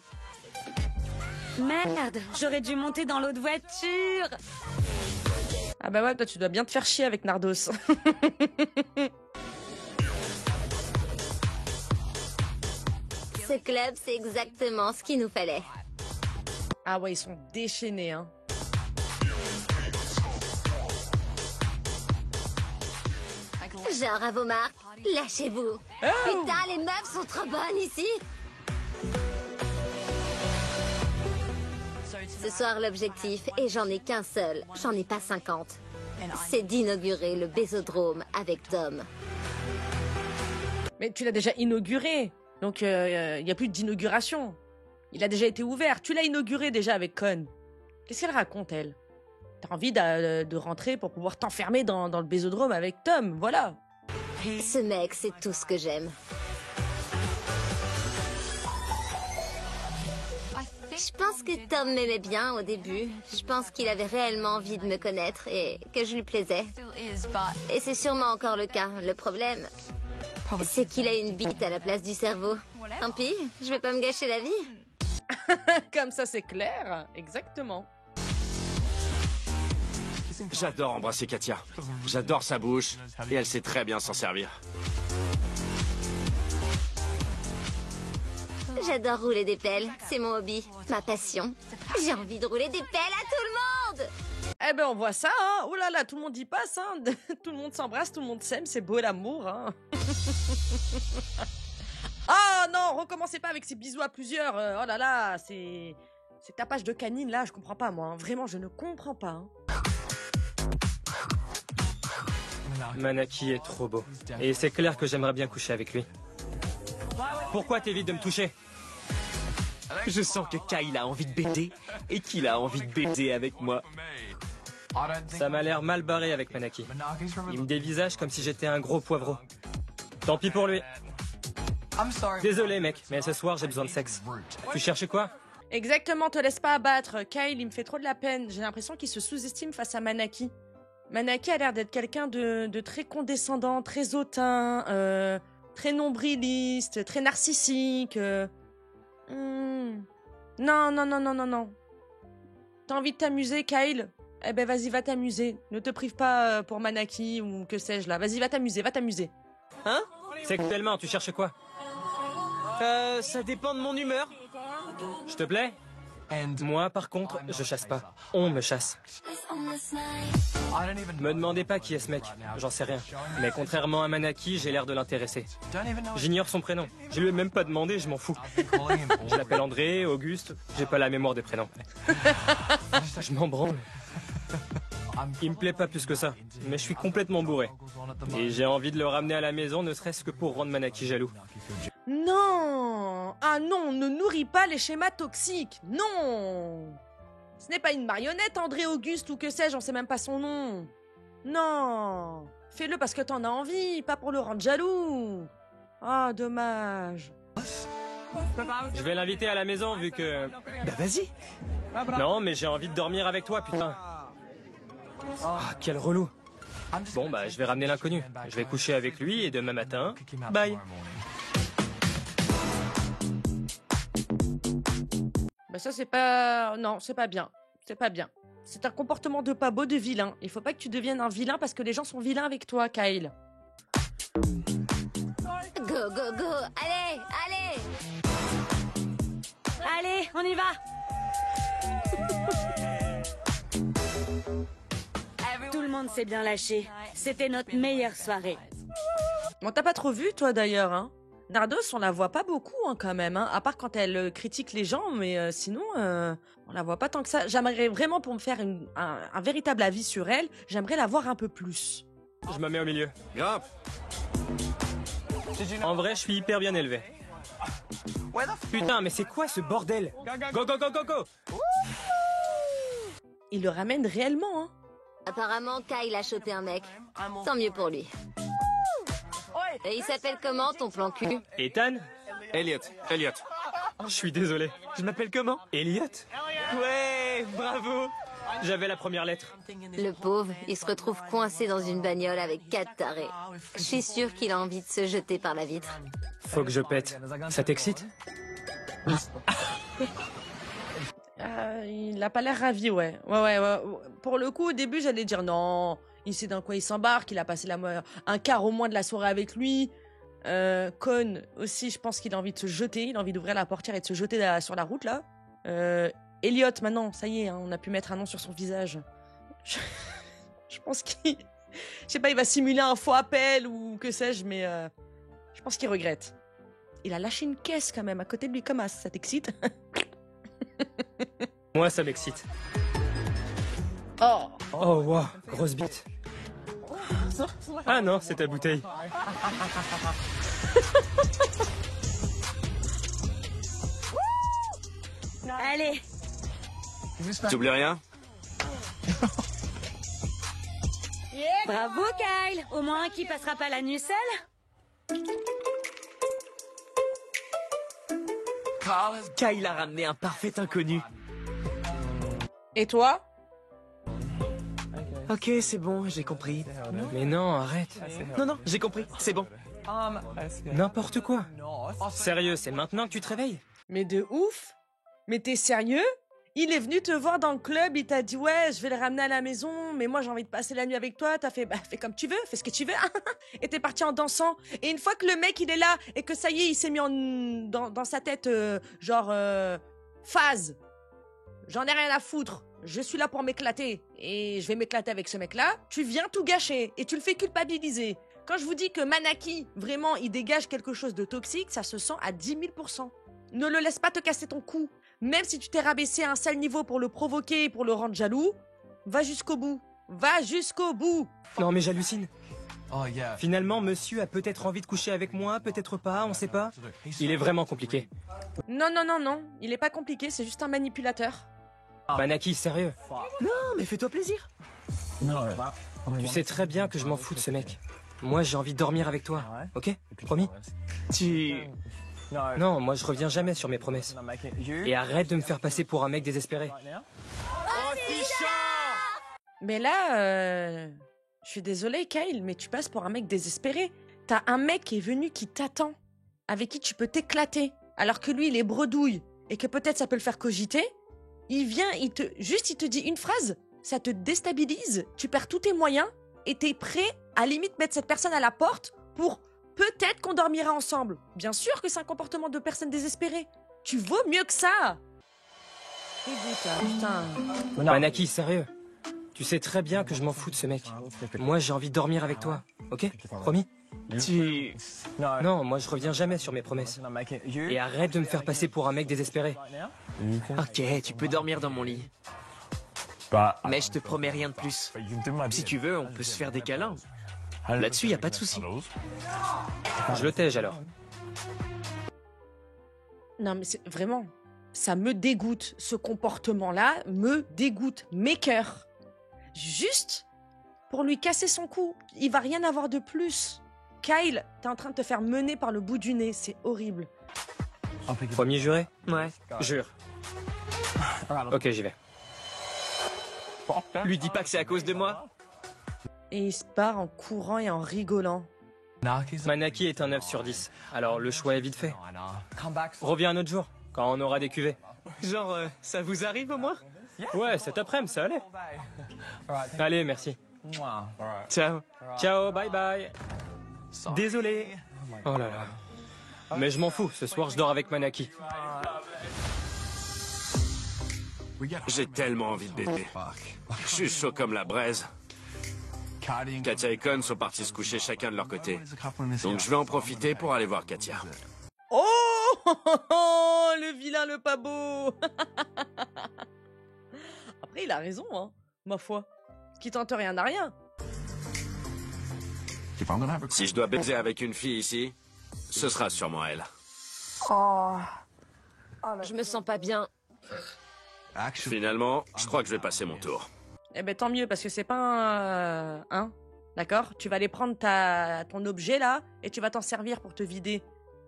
merde, j'aurais dû monter dans l'autre voiture. Ah bah ouais, toi tu dois bien te faire chier avec Nardos. Ce club, c'est exactement ce qu'il nous fallait. Ah ouais, ils sont déchaînés, hein. Genre à vos marques, lâchez-vous. Oh. Putain, les meufs sont trop bonnes ici. Ce soir, l'objectif, et j'en ai qu'un seul, j'en ai pas 50, c'est d'inaugurer le Bésodrome avec Tom. Mais tu l'as déjà inauguré, donc il n'y a plus d'inauguration. Il a déjà été ouvert, tu l'as inauguré déjà avec Con. Qu'est-ce qu'elle raconte, elle? T'as envie de rentrer pour pouvoir t'enfermer dans le Bésodrome avec Tom, voilà. Ce mec, c'est tout ce que j'aime. Je pense que Tom m'aimait bien au début. Je pense qu'il avait réellement envie de me connaître et que je lui plaisais. Et c'est sûrement encore le cas. Le problème, c'est qu'il a une bite à la place du cerveau. Tant pis, je vais pas me gâcher la vie. Comme ça, c'est clair. Exactement. J'adore embrasser Katia. J'adore sa bouche. Et elle sait très bien s'en servir. J'adore rouler des pelles. C'est mon hobby, ma passion. J'ai envie de rouler des pelles à tout le monde. Eh ben, on voit ça, hein. Oh là là, tout le monde y passe, hein. Tout le monde s'embrasse, tout le monde s'aime. C'est beau l'amour, hein. Ah non, recommencez pas avec ces bisous à plusieurs. Oh là là, c'est tapage de canine, là, je comprends pas, moi. Hein. Vraiment, je ne comprends pas. Hein. Manaki est trop beau. Et c'est clair que j'aimerais bien coucher avec lui. Pourquoi t'évites de me toucher? Je sens que Kyle a envie de baiser et qu'il a envie de baiser avec moi. Ça m'a l'air mal barré avec Manaki. Il me dévisage comme si j'étais un gros poivreau. Tant pis pour lui. Désolé mec, mais ce soir j'ai besoin de sexe. Tu cherchais quoi? Exactement, te laisse pas abattre. Kyle, il me fait trop de la peine. J'ai l'impression qu'il se sous-estime face à Manaki. Manaki a l'air d'être quelqu'un de très condescendant, très hautain, très nombriliste, très narcissique. Non, non, non, non, non, non. T'as envie de t'amuser, Kyle? Eh ben vas-y, va t'amuser. Ne te prive pas pour Manaki ou que sais-je là. Vas-y, va t'amuser, va t'amuser. Hein? Sexuellement, tu cherches quoi? Ça dépend de mon humeur. Je te plais? Moi, par contre, je chasse pas. On me chasse. Me demandez pas qui est ce mec, j'en sais rien. Mais contrairement à Manaki, j'ai l'air de l'intéresser. J'ignore son prénom. Je lui ai même pas demandé, je m'en fous. Je l'appelle André, Auguste, j'ai pas la mémoire des prénoms. Je m'en branle. Il me plaît pas plus que ça, mais je suis complètement bourré. Et j'ai envie de le ramener à la maison, ne serait-ce que pour rendre Manaki jaloux. Non! Ah non, ne nourris pas les schémas toxiques. Non! Ce n'est pas une marionnette, André Auguste ou que sais-je, on sait même pas son nom. Non! Fais-le parce que t'en as envie, pas pour le rendre jaloux. Ah, dommage. Je vais l'inviter à la maison vu que... Bah vas-y. Non, mais j'ai envie de dormir avec toi, putain. Ah, quel relou. Bon, bah, je vais ramener l'inconnu. Je vais coucher avec lui et demain matin, bye. Bah ça c'est pas... Non, c'est pas bien. C'est pas bien. C'est un comportement de pas beau, de vilain. Il faut pas que tu deviennes un vilain parce que les gens sont vilains avec toi, Kyle. Go, go, go. Allez, allez. Allez, on y va. Tout le monde s'est bien lâché. C'était notre meilleure soirée. Bon, t'as pas trop vu, toi, d'ailleurs, hein? Nardos, on la voit pas beaucoup, hein, quand même, hein, à part quand elle critique les gens, mais sinon, on la voit pas tant que ça. J'aimerais vraiment, pour me faire un véritable avis sur elle, j'aimerais la voir un peu plus. Je me mets au milieu. Grimpe. En vrai, je suis hyper bien élevé. Putain, mais c'est quoi ce bordel? Go, go, go, go, go! Il le ramène réellement, hein. Apparemment, Kyle a choté un mec. Tant mieux pour lui. Et il s'appelle comment, ton plan cul? Ethan? Elliot. Elliot. Je suis désolé. Je m'appelle comment? Elliot? Ouais, bravo. J'avais la première lettre. Le pauvre, il se retrouve coincé dans une bagnole avec 4 tarés. Je suis sûre qu'il a envie de se jeter par la vitre. Faut que je pète. Ça t'excite? Il a pas l'air ravi, ouais. Ouais. Pour le coup, au début, j'allais dire non. Il sait dans quoi il s'embarque. Il a passé un quart au moins de la soirée avec lui. Con aussi, je pense qu'il a envie de se jeter. Il a envie d'ouvrir la portière et de se jeter sur la route, là. Elliot, maintenant, ça y est, hein, on a pu mettre un nom sur son visage. Je pense qu'il... Je sais pas, il va simuler un faux appel ou que sais-je, mais je pense qu'il regrette. Il a lâché une caisse quand même à côté de lui, comme ça t'excite? Moi, ça m'excite. Oh. Oh, wow, grosse bite. Ah non, c'est ta bouteille. Allez. T'oublies rien? Bravo, Kyle. Au moins, qui passera pas la nuit seul? Kyle a ramené un parfait inconnu. Et toi? Ok, c'est bon, j'ai compris. Mais non, arrête. Non, j'ai compris, c'est bon. N'importe quoi. Sérieux, c'est maintenant que tu te réveilles? Mais de ouf? Mais t'es sérieux? Il est venu te voir dans le club, il t'a dit ouais, je vais le ramener à la maison, mais moi j'ai envie de passer la nuit avec toi. T'as fait bah fais comme tu veux, fais ce que tu veux. Et t'es parti en dansant. Et une fois que le mec il est là et que ça y est, il s'est mis dans sa tête phase. J'en ai rien à foutre. Je suis là pour m'éclater et je vais m'éclater avec ce mec-là. Tu viens tout gâcher et tu le fais culpabiliser. Quand je vous dis que Manaki, vraiment, il dégage quelque chose de toxique, ça se sent à 10 000%. Ne le laisse pas te casser ton cou. Même si tu t'es rabaissé à un sale niveau pour le provoquer et pour le rendre jaloux, va jusqu'au bout. Va jusqu'au bout. Non mais j'hallucine. Finalement, monsieur a peut-être envie de coucher avec moi, peut-être pas, on sait pas. Il est vraiment compliqué. Non. Il est pas compliqué, c'est juste un manipulateur. Manaki, sérieux. Non, mais fais-toi plaisir. Tu sais très bien que je m'en fous de ce mec. Moi, j'ai envie de dormir avec toi, ok? Promis? Non, moi je reviens jamais sur mes promesses. Et arrête de me faire passer pour un mec désespéré. Mais là, je suis désolée, Kyle, mais tu passes pour un mec désespéré. T'as un mec qui est venu qui t'attend, avec qui tu peux t'éclater, alors que lui, il est bredouille, et que peut-être ça peut le faire cogiter. Il vient, il te dit une phrase, ça te déstabilise, tu perds tous tes moyens, et t'es prêt à limite mettre cette personne à la porte pour peut-être qu'on dormira ensemble. Bien sûr que c'est un comportement de personne désespérée. Tu vaux mieux que ça. Putain. Manaki, sérieux. Tu sais très bien que je m'en fous de ce mec. Moi, j'ai envie de dormir avec toi, ok? Promis? Non, moi je reviens jamais sur mes promesses. Et arrête de me faire passer pour un mec désespéré. Ok, tu peux dormir dans mon lit. Mais je te promets rien de plus. Si tu veux, on peut se faire des câlins. Là-dessus, y a pas de souci. Je le tège alors. Non mais c'est vraiment, ça me dégoûte. Ce comportement-là me dégoûte. Mes cœurs. Juste pour lui casser son cou. Il va rien avoir de plus. Kyle, t'es en train de te faire mener par le bout du nez. C'est horrible. Premier juré? Ouais. Jure. Ok, j'y vais. Lui dis pas que c'est à cause de moi. Et il se part en courant et en rigolant. Manaki est un 9 sur 10, alors le choix est vite fait. Reviens un autre jour, quand on aura des cuvées. Genre, ça vous arrive au moins? Ouais, cet après-midi, ça allait. Allez, merci. Ciao. Ciao, bye bye. Désolé. Oh là là. Mais je m'en fous, ce soir je dors avec Manaki. J'ai tellement envie de bébé. Je suis chaud comme la braise. Katia et Con sont partis se coucher chacun de leur côté. Donc je vais en profiter pour aller voir Katia. Oh, le vilain, le pas beau. Après, il a raison, hein, ma foi. Qui tente rien n'a rien. Si je dois baiser avec une fille ici, ce sera sûrement elle. Je me sens pas bien. Finalement, je crois que je vais passer mon tour. Eh ben tant mieux, parce que c'est pas un... hein, d'accord? Tu vas aller prendre ton objet, là, et tu vas t'en servir pour te vider.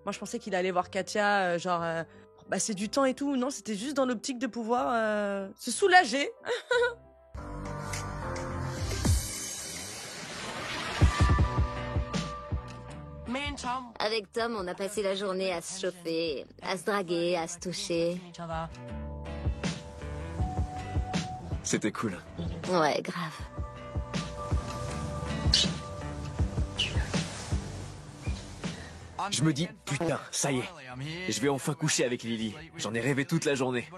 Moi, je pensais qu'il allait voir Katia, bah, c'est du temps et tout. Non, c'était juste dans l'optique de pouvoir se soulager. Avec Tom, on a passé la journée à se chauffer, à se draguer, à se toucher. C'était cool. Ouais, grave. Je me dis, putain, ça y est. Je vais enfin coucher avec Lily. J'en ai rêvé toute la journée.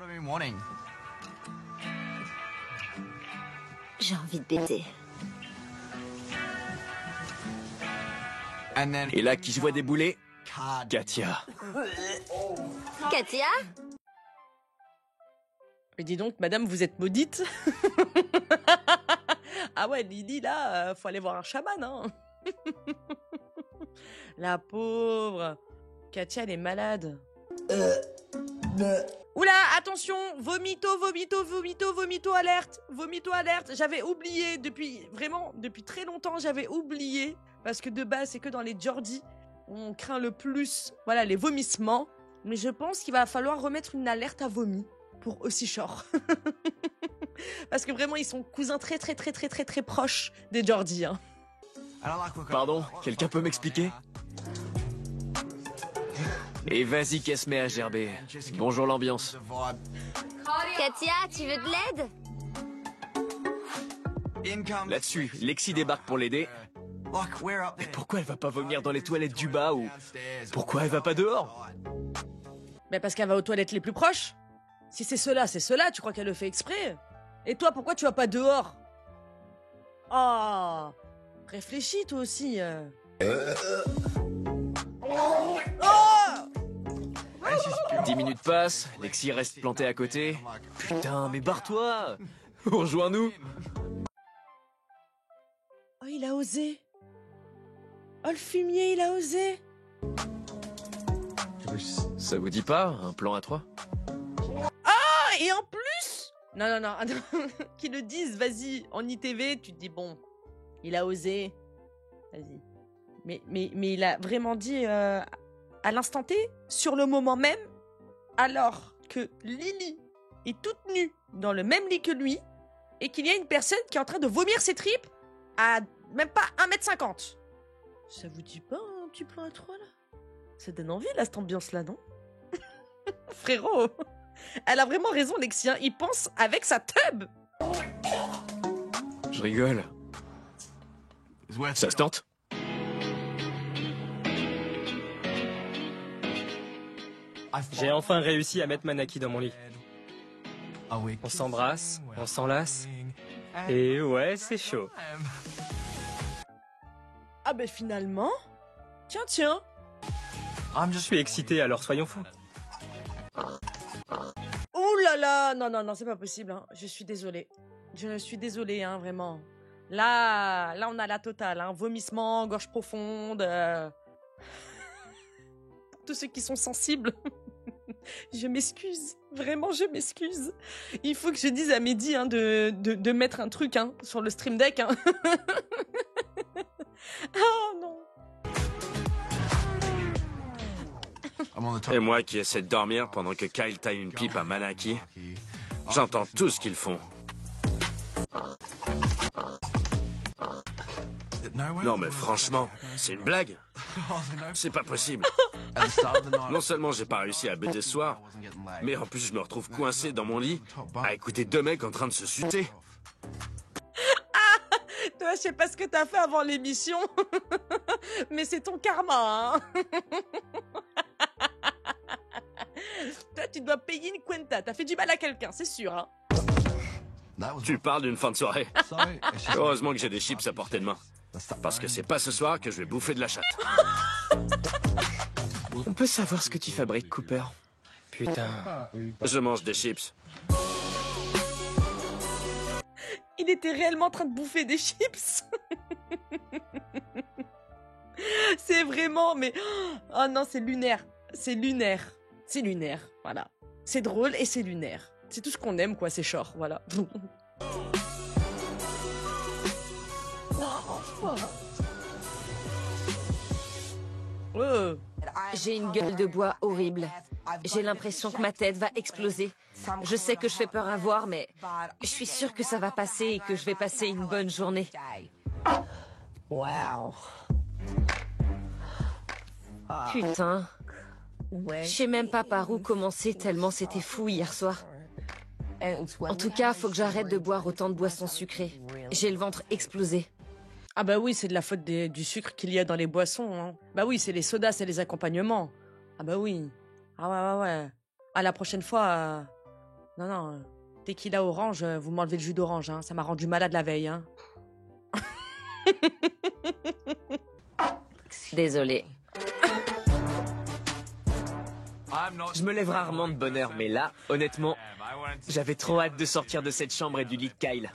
J'ai envie de baiser. Et là, qui je vois débouler? Katia. Katia? Mais dis donc, madame, vous êtes maudite. Ah ouais, Lily, là, faut aller voir un chaman, hein. La pauvre. Katia, elle est malade. Oula, attention, vomito, alerte. Vomito, alerte. J'avais oublié depuis très longtemps, j'avais oublié. Parce que de base, c'est que dans les Geordi, on craint le plus, voilà, les vomissements. Mais je pense qu'il va falloir remettre une alerte à vomi pour Ossishore. Parce que vraiment, ils sont cousins très proches des Geordi, hein. Pardon, quelqu'un peut m'expliquer? Et vas-y qu'elle se met à gerber. Bonjour l'ambiance. Katia, tu veux de l'aide? Là-dessus, Lexi débarque pour l'aider. Mais pourquoi elle va pas vomir dans les toilettes du bas ou... Pourquoi elle va pas dehors? Mais parce qu'elle va aux toilettes les plus proches. Si c'est cela, tu crois qu'elle le fait exprès? Et toi, pourquoi tu vas pas dehors? Oh, réfléchis toi aussi. Oh 10 minutes passent, Lexi reste plantée à côté. Putain, mais barre-toi! Rejoins-nous! Oh, il a osé. Oh, le fumier, il a osé. Ça vous dit pas, un plan à 3? Ah, et en plus... Non. Qu'ils le disent, vas-y, en ITV, tu te dis, bon, il a osé. Vas-y. Mais il a vraiment dit à l'instant T, sur le moment même, alors que Lily est toute nue dans le même lit que lui, et qu'il y a une personne qui est en train de vomir ses tripes à même pas 1,50 m. Ça vous dit pas un petit plan à 3 là? Ça donne envie là, cette ambiance-là, non? Frérot, elle a vraiment raison, Lexi, hein. Il pense avec sa tub. Je rigole. Ça se tente? J'ai enfin réussi à mettre Manaki dans mon lit. On s'embrasse, on s'enlace. Et ouais, c'est chaud. Ah ben finalement... Tiens. Je suis excité, alors soyons fous. Ouh là là, non, c'est pas possible, hein. Je suis désolée. Je suis désolée, hein, vraiment. Là, on a la totale, hein. Vomissement, gorge profonde. Pour tous ceux qui sont sensibles, je m'excuse. Vraiment, je m'excuse. Il faut que je dise à Mehdi, hein, de mettre un truc, hein, sur le stream deck, hein. Oh non. Et moi qui essaie de dormir pendant que Kyle taille une pipe à Manaki, j'entends tout ce qu'ils font. Non mais franchement, c'est une blague. C'est pas possible. Non seulement j'ai pas réussi à baiser ce soir, mais en plus je me retrouve coincé dans mon lit à écouter deux mecs en train de se sucer. Toi, je sais pas ce que t'as fait avant l'émission, mais c'est ton karma, hein. Toi, tu dois payer une cuenta. T'as fait du mal à quelqu'un, c'est sûr, hein. Tu parles d'une fin de soirée. Heureusement que j'ai des chips à portée de main. Parce que c'est pas ce soir que je vais bouffer de la chatte. On peut savoir ce que tu fabriques, Cooper? Putain. Je mange des chips. Il était réellement en train de bouffer des chips. C'est vraiment, mais... Oh non, c'est lunaire. C'est lunaire. C'est lunaire, voilà. C'est drôle et c'est lunaire. C'est tout ce qu'on aime, quoi, c'est short, voilà. J'ai une gueule de bois horrible. J'ai l'impression que ma tête va exploser. Je sais que je fais peur à voir, mais je suis sûre que ça va passer et que je vais passer une bonne journée. Wow. Putain. Je sais même pas par où commencer tellement c'était fou hier soir. En tout cas, faut que j'arrête de boire autant de boissons sucrées. J'ai le ventre explosé. Ah bah oui, c'est de la faute du sucre qu'il y a dans les boissons, hein. Bah oui, c'est les sodas, c'est les accompagnements. Ah bah oui. Ah ouais. À la prochaine fois... Non, tequila orange, vous m'enlevez le jus d'orange, hein. Ça m'a rendu malade la veille, hein. Désolée. Je me lève rarement de bonne heure, mais là, honnêtement, j'avais trop hâte de sortir de cette chambre et du lit de Kyle.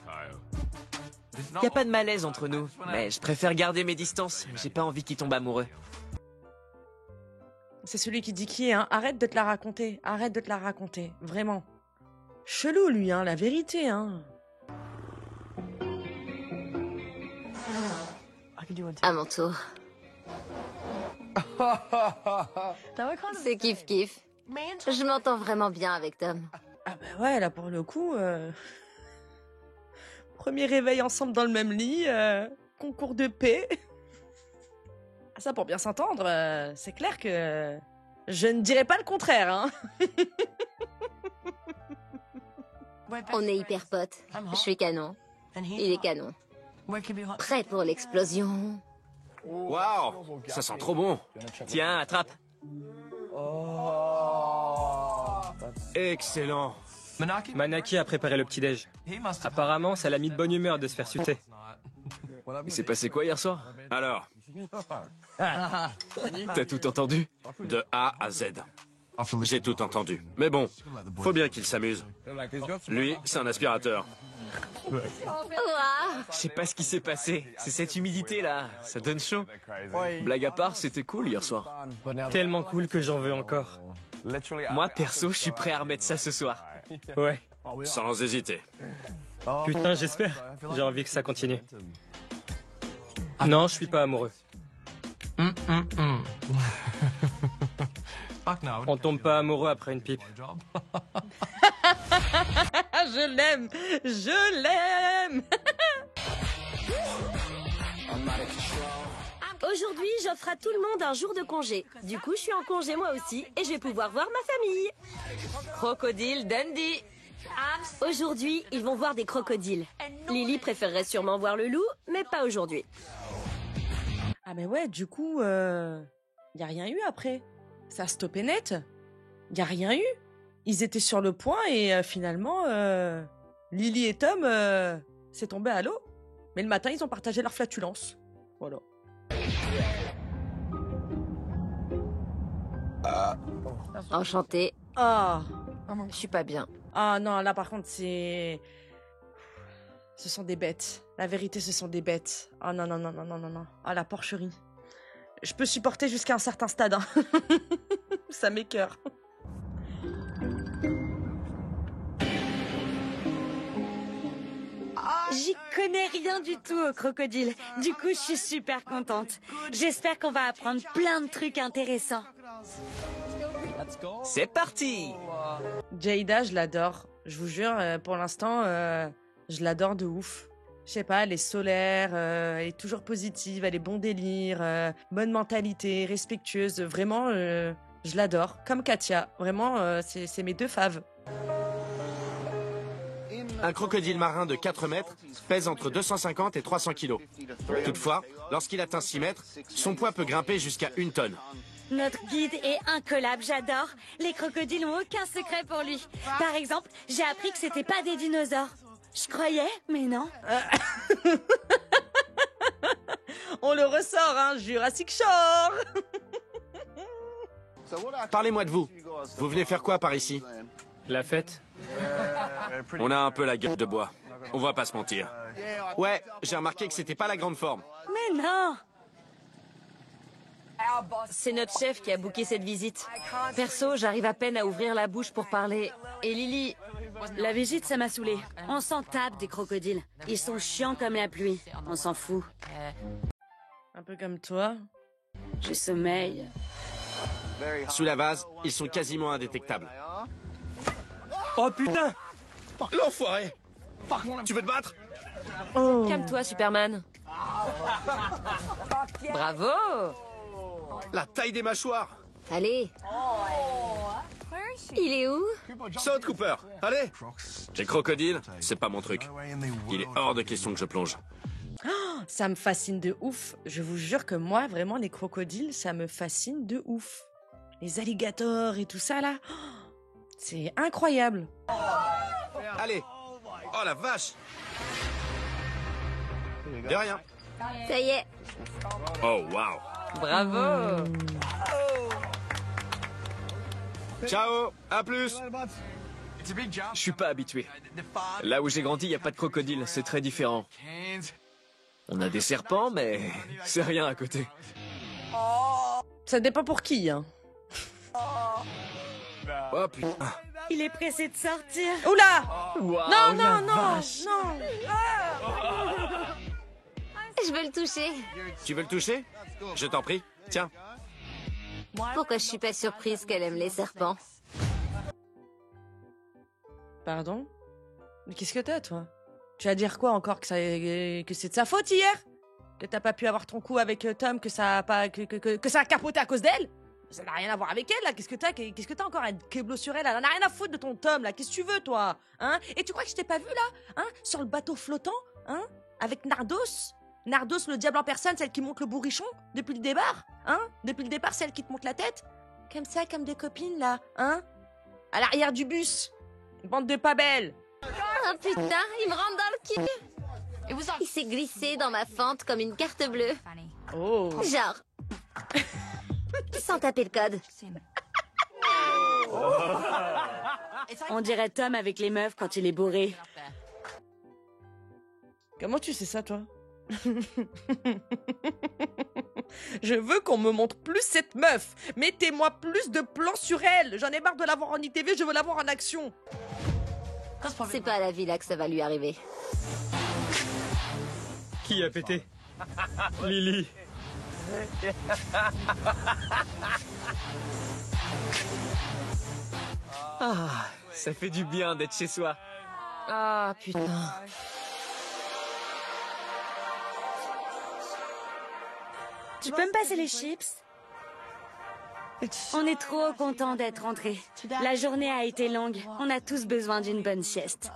Y a pas de malaise entre nous, mais je préfère garder mes distances. J'ai pas envie qu'il tombe amoureux. C'est celui qui dit qui est, hein. Arrête de te la raconter. Arrête de te la raconter. Vraiment. Chelou, lui, hein. La vérité, hein. À mon tour. C'est kiff-kiff. Je m'entends vraiment bien avec Tom. Ah bah ouais, là, pour le coup... Premier réveil ensemble dans le même lit, concours de paix. Ça, pour bien s'entendre, c'est clair que je ne dirais pas le contraire, hein. On est hyper potes. Je suis canon. Il est canon. Prêt pour l'explosion. Waouh, ça sent trop bon. Tiens, attrape. Excellent. Manaki a préparé le petit-déj. Apparemment, ça l'a mis de bonne humeur de se faire sucer. Il s'est passé quoi hier soir? Alors, T'as tout entendu? de A à Z. J'ai tout entendu. Mais bon, faut bien qu'il s'amuse. Lui, c'est un aspirateur. Ouah. Je sais pas ce qui s'est passé. C'est cette humidité là, ça donne chaud. Blague à part, c'était cool hier soir. Tellement cool que j'en veux encore. Moi, perso, je suis prêt à remettre ça ce soir. Ouais. Sans hésiter. Putain, j'espère. J'ai envie que ça continue. Non, je suis pas amoureux. On tombe pas amoureux après une pipe. Je l'aime. Je l'aime. Aujourd'hui, j'offre à tout le monde un jour de congé. Du coup, je suis en congé moi aussi et je vais pouvoir voir ma famille. Crocodile Dundee. Aujourd'hui, ils vont voir des crocodiles. Lily préférerait sûrement voir le loup, mais pas aujourd'hui. Ah mais ouais, du coup, y a rien eu après. Ça a stoppé net. Y a rien eu. Ils étaient sur le point et finalement, Lily et Tom, c'est tombé à l'eau. Mais le matin, ils ont partagé leur flatulence. Voilà. Enchantée. Ah. Je suis pas bien. Ah non, là par contre, c'est... Ce sont des bêtes. La vérité, ce sont des bêtes. Ah non. Ah, la porcherie. Je peux supporter jusqu'à un certain stade. Hein. Ça m'écoeure. J'y connais rien du tout au crocodile. Du coup, je suis super contente. J'espère qu'on va apprendre plein de trucs intéressants. C'est parti! Jada, je l'adore. Je vous jure, pour l'instant, je l'adore de ouf. Je sais pas, elle est solaire, elle est toujours positive, elle est bon délire, bonne mentalité, respectueuse. Vraiment, je l'adore. Comme Katia. Vraiment, c'est mes deux faves. Un crocodile marin de 4 mètres pèse entre 250 et 300 kilos. Toutefois, lorsqu'il atteint 6 mètres, son poids peut grimper jusqu'à 1 tonne. Notre guide est incollable, j'adore. Les crocodiles n'ont aucun secret pour lui. Par exemple, j'ai appris que c'était pas des dinosaures. Je croyais, mais non. On le ressort, hein, Jurassic Shore. Parlez-moi de vous. Vous venez faire quoi par ici? La fête? On a un peu la gueule de bois. On va pas se mentir. Ouais, j'ai remarqué que c'était pas la grande forme. Mais non! C'est notre chef qui a booké cette visite. Perso, j'arrive à peine à ouvrir la bouche pour parler. Et Lily... La visite, ça m'a saoulée. On s'en tape des crocodiles. Ils sont chiants comme la pluie. On s'en fout. Un peu comme toi. Je sommeille. Sous la vase, ils sont quasiment indétectables. Oh putain! L'enfoiré! Tu veux te battre? Calme-toi, Superman. Bravo! La taille des mâchoires! Allez. Il est où? Saute, Cooper! Allez! Les crocodiles, c'est pas mon truc. Il est hors de question que je plonge. Ça me fascine de ouf. Je vous jure que moi, vraiment, les crocodiles, ça me fascine de ouf. Les alligators et tout ça, là. C'est incroyable. Allez! Oh la vache! De rien. Ça y est. Oh, waouh! Bravo! Ciao! À plus! Je suis pas habitué. Là où j'ai grandi, y a pas de crocodile, c'est très différent. On a des serpents, mais c'est rien à côté. Ça dépend pour qui, hein. Oh putain! Il est pressé de sortir. Oula! Wow, non, non, non, vache. non. Je veux le toucher. Tu veux le toucher? Je t'en prie. Tiens. Pourquoi je suis pas surprise qu'elle aime les serpents? Pardon? Mais qu'est-ce que t'as, toi? Tu vas dire quoi encore? Que c'est de sa faute hier? Que t'as pas pu avoir ton coup avec Tom, que ça a pas, que ça a capoté à cause d'elle? Ça n'a rien à voir avec elle, là. Qu'est-ce que t'as encore à kéblo sur elle? Elle en a rien à foutre de ton Tom, là. Qu'est-ce que tu veux, toi? Hein? Et tu crois que je t'ai pas vu, là? Hein? Sur le bateau flottant? Hein? Avec Nardos? Nardos, le diable en personne, celle qui monte le bourrichon? Depuis le départ? Hein? Depuis le départ, celle qui te monte la tête? Comme ça, comme des copines, là. Hein? À l'arrière du bus. Bande de pas belles. Oh putain, il me rentre dans le cul. Il s'est glissé dans ma fente comme une carte bleue. Oh. Genre. Sans taper le code. On dirait Tom avec les meufs quand il est bourré. Comment tu sais ça, toi? Je veux qu'on me montre plus cette meuf. Mettez-moi plus de plans sur elle. J'en ai marre de la voir en ITV, je veux la voir en action. C'est pas à la villa que ça va lui arriver. Qui a pété? Lily. Ah, ça fait du bien d'être chez soi. Ah, putain. Tu peux me passer les chips? On est trop contents d'être rentrés. La journée a été longue. On a tous besoin d'une bonne sieste.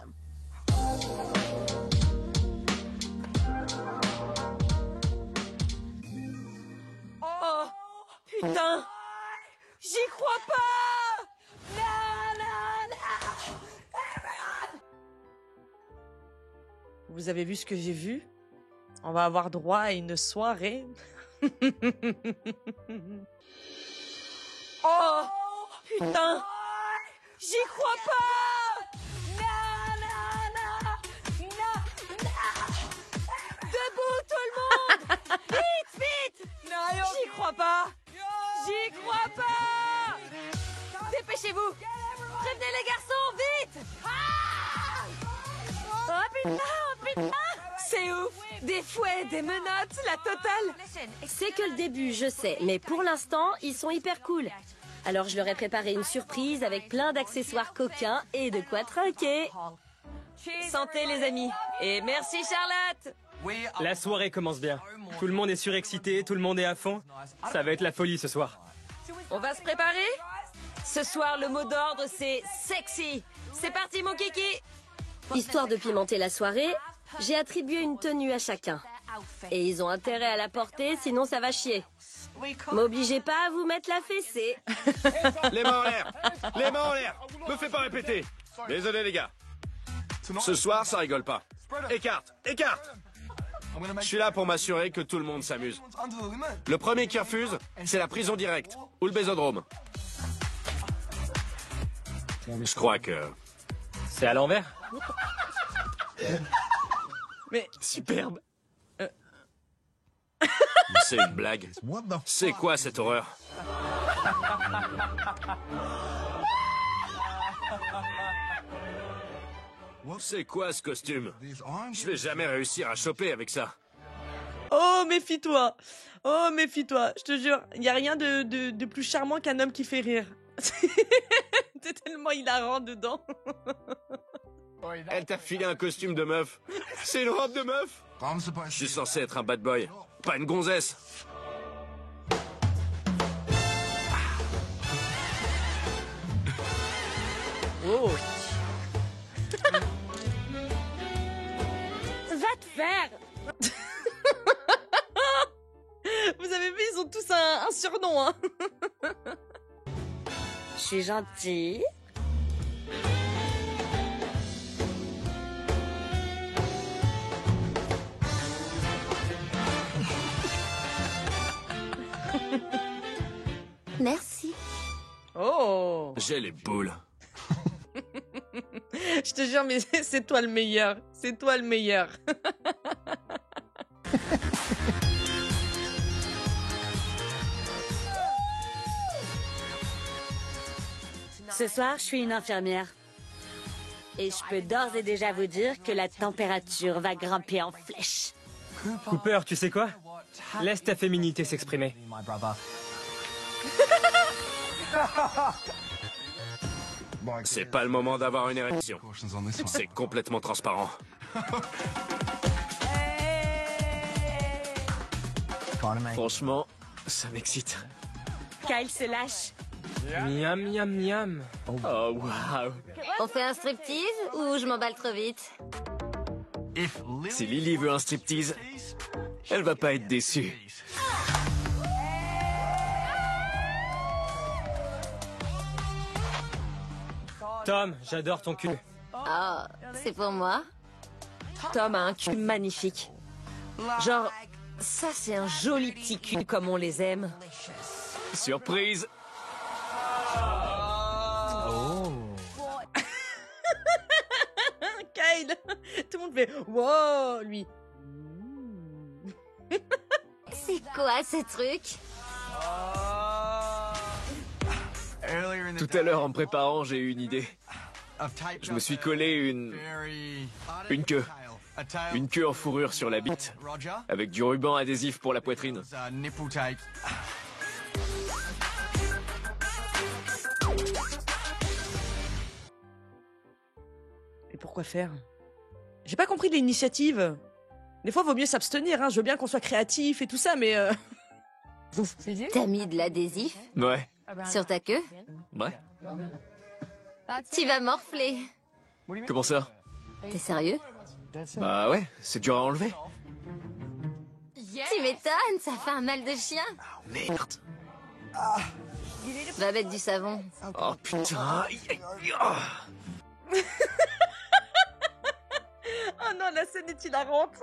Oh, putain! J'y crois pas! Vous avez vu ce que j'ai vu? On va avoir droit à une soirée. Oh, putain! J'y crois pas! Debout, tout le monde! Vite, vite! J'y crois pas! J'y crois pas! Dépêchez-vous! Prévenez les garçons, vite! Oh putain, oh putain! C'est ouf! Des fouets, des menottes, la totale! C'est que le début, je sais, mais pour l'instant, ils sont hyper cool. Alors je leur ai préparé une surprise avec plein d'accessoires coquins et de quoi trinquer. Santé les amis. Et merci Charlotte. La soirée commence bien. Tout le monde est surexcité, tout le monde est à fond. Ça va être la folie ce soir. On va se préparer? Ce soir, le mot d'ordre, c'est sexy. C'est parti, mon kiki! Histoire de pimenter la soirée, j'ai attribué une tenue à chacun. Et ils ont intérêt à la porter, sinon ça va chier. M'obligez pas à vous mettre la fessée. Les mains en l'air! Les mains en l'air! Me fais pas répéter! Désolé les gars. Ce soir, ça rigole pas. Écarte! Écarte! Je suis là pour m'assurer que tout le monde s'amuse. Le premier qui refuse, c'est la prison directe ou le bésodrome. Je crois que... C'est à l'envers? Mais superbe. C'est une blague. C'est quoi cette horreur? C'est quoi ce costume? Je vais jamais réussir à choper avec ça. Oh, méfie-toi. Oh, méfie-toi. Je te jure, il n'y a rien de plus charmant qu'un homme qui fait rire. C'est tellement hilarant dedans. Elle t'a filé un costume de meuf. C'est une robe de meuf? Je suis censé être un bad boy, pas une gonzesse. Oh. Va te faire! Vous avez vu, ils ont tous un surnom, hein. Je suis gentille. Merci. Oh. J'ai les boules. Je te jure, mais c'est toi le meilleur. C'est toi le meilleur. Ce soir, je suis une infirmière. Et je peux d'ores et déjà vous dire que la température va grimper en flèche. Cooper, tu sais quoi? Laisse ta féminité s'exprimer. C'est pas le moment d'avoir une érection. C'est complètement transparent. Franchement, ça m'excite. Kyle se lâche. Miam, miam, miam. Oh, waouh. On fait un striptease ou je m'emballe trop vite? Si Lily veut un striptease, elle va pas être déçue. Tom, j'adore ton cul. Oh, c'est pour moi? Tom a un cul magnifique. Genre, ça c'est un joli petit cul comme on les aime. Surprise. Oh. Kyle. Tout le monde fait wow, lui. C'est quoi ce truc? Tout à l'heure, en me préparant, j'ai eu une idée. Je me suis collé une queue. Une queue en fourrure sur la bite, avec du ruban adhésif pour la poitrine. Et pourquoi faire? J'ai pas compris l'initiative. Des fois, vaut mieux s'abstenir, hein. Je veux bien qu'on soit créatif et tout ça, mais... T'as mis de l'adhésif? Ouais. Sur ta queue? Ouais. Tu vas morfler. Comment ça? T'es sérieux? Bah ouais, c'est dur à enlever. Tu m'étonnes, ça fait un mal de chien. Merde. Va mettre du savon. Oh putain. Oh non, la scène est hilarante.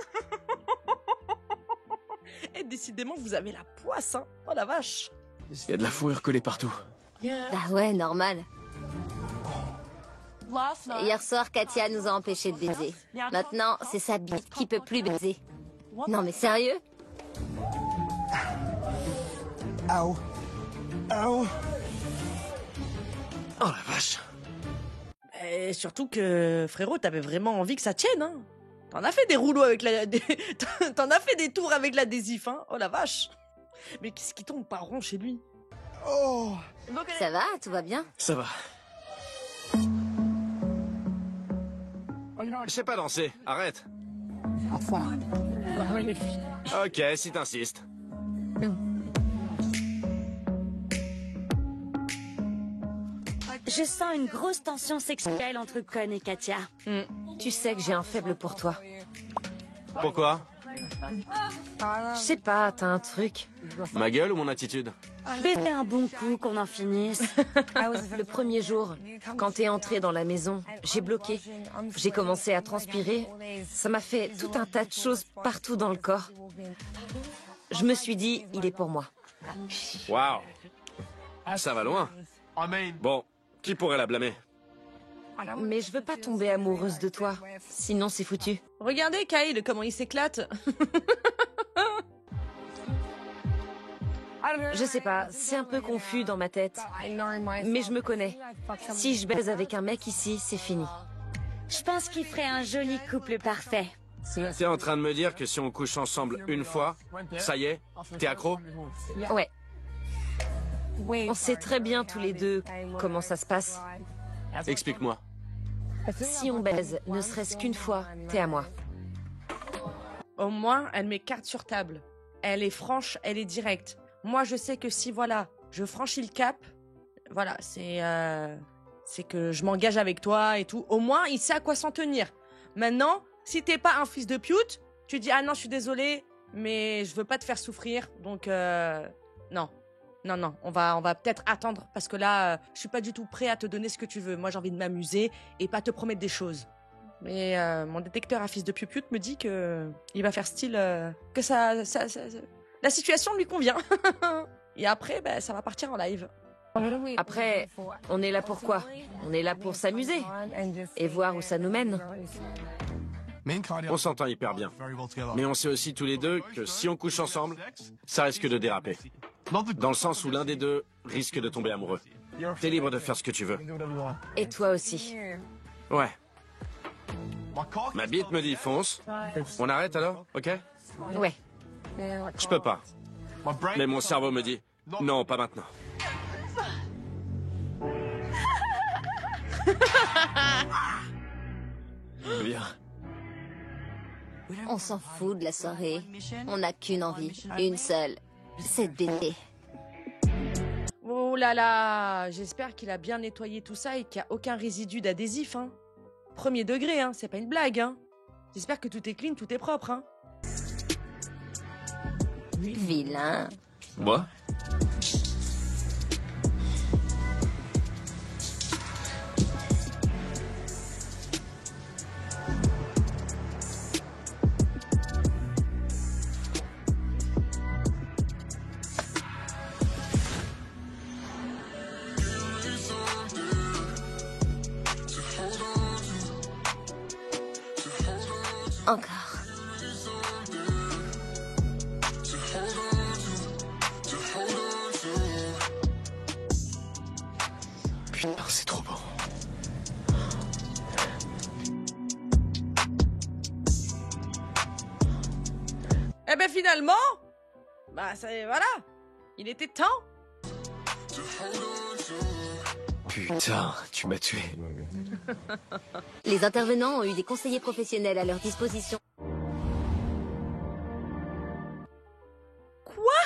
Et décidément, vous avez la poisse, hein. Oh la vache. Il y a de la fourrure collée partout. Bah ouais, normal. Hier soir, Katia nous a empêchés de baiser. Maintenant, c'est sa bite qui peut plus baiser. Non mais sérieux? Ow. Ow. Oh la vache. Et surtout que, frérot, t'avais vraiment envie que ça tienne, hein. T'en as fait des rouleaux avec la... T'en as fait des tours avec l'adhésif, hein. Oh la vache. Mais qu'est-ce qui tombe pas rond chez lui? Oh. Ça va? Tout va bien? Ça va. Je sais pas danser, arrête. Ok, si t'insistes. Je sens une grosse tension sexuelle entre Con et Katia. Tu sais que j'ai un faible pour toi. Pourquoi? Je sais pas, t'as un truc. Ma gueule ou mon attitude? Baiser un bon coup, qu'on en finisse. Le premier jour, quand t'es entré dans la maison, j'ai bloqué. J'ai commencé à transpirer. Ça m'a fait tout un tas de choses partout dans le corps. Je me suis dit, il est pour moi. Waouh. Ça va loin. Bon, qui pourrait la blâmer? Mais je veux pas tomber amoureuse de toi. Sinon, c'est foutu. Regardez Kyle, comment il s'éclate. Je sais pas, c'est un peu confus dans ma tête. Mais je me connais. Si je baise avec un mec ici, c'est fini. Je pense qu'il ferait un joli couple parfait. T'es en train de me dire que si on couche ensemble une fois, ça y est, t'es accro? Ouais. On sait très bien tous les deux comment ça se passe. Explique-moi. Si on baise, ne serait-ce qu'une fois, t'es à moi. Au moins, elle met carte sur table. Elle est franche, elle est directe. Moi, je sais que si, voilà, je franchis le cap, voilà, c'est que je m'engage avec toi et tout. Au moins, il sait à quoi s'en tenir. Maintenant, si t'es pas un fils de pute, tu dis, ah non, je suis désolée, mais je veux pas te faire souffrir, donc non. Non, on va peut-être attendre, parce que là, je suis pas du tout prêt à te donner ce que tu veux. Moi, j'ai envie de m'amuser et pas te promettre des choses. Mais mon détecteur à fils de pute me dit que il va faire style que la situation lui convient. Et après, ben, ça va partir en live. Après, on est là pour quoi? On est là pour s'amuser et voir où ça nous mène. On s'entend hyper bien. Mais on sait aussi tous les deux que si on couche ensemble, ça risque de déraper. Dans le sens où l'un des deux risque de tomber amoureux. T'es libre de faire ce que tu veux. Et toi aussi. Ouais. Ma bite me dit fonce. On arrête alors, ok? Ouais. Je peux pas. Mais mon cerveau me dit non, pas maintenant. Bien. On s'en fout de la soirée. On n'a qu'une envie, une seule. C'est de baiser. Oh là là, j'espère qu'il a bien nettoyé tout ça et qu'il n'y a aucun résidu d'adhésif, hein. Premier degré, hein, c'est pas une blague, hein. J'espère que tout est clean, tout est propre, hein. Vilain. Moi? Encore. Putain, c'est trop bon. Eh ben finalement, bah voilà, il était temps. Putain, tu m'as tué. Les intervenants ont eu des conseillers professionnels à leur disposition. Quoi?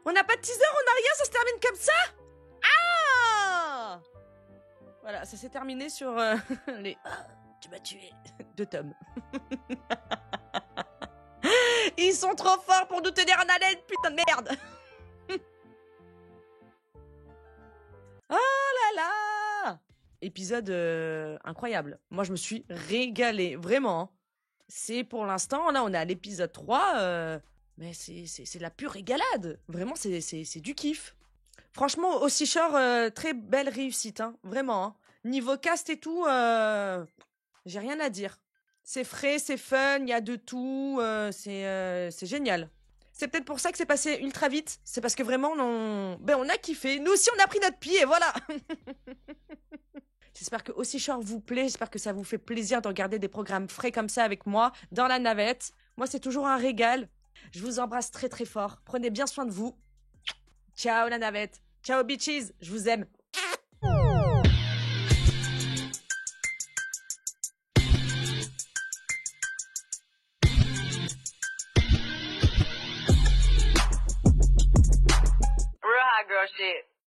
On n'a pas de teaser, on n'a rien, ça se termine comme ça? Ah! Voilà, ça s'est terminé sur les tu m'as tué de Tom. Ils sont trop forts pour nous tenir en haleine, putain de merde. Oh là là! Épisode incroyable. Moi, je me suis régalée, vraiment. C'est pour l'instant, là, on est à l'épisode 3, mais c'est la pure régalade. Vraiment, c'est du kiff. Franchement, aussi Shore, très belle réussite, hein, vraiment. Hein. Niveau cast et tout, j'ai rien à dire. C'est frais, c'est fun, il y a de tout, c'est génial. C'est peut-être pour ça que c'est passé ultra vite. C'est parce que vraiment, on a kiffé. Nous aussi, on a pris notre pied, et voilà. J'espère que Aussi Shore vous plaît. J'espère que ça vous fait plaisir de regarder des programmes frais comme ça avec moi, dans la navette. Moi, c'est toujours un régal. Je vous embrasse très très fort. Prenez bien soin de vous. Ciao la navette. Ciao bitches. Je vous aime.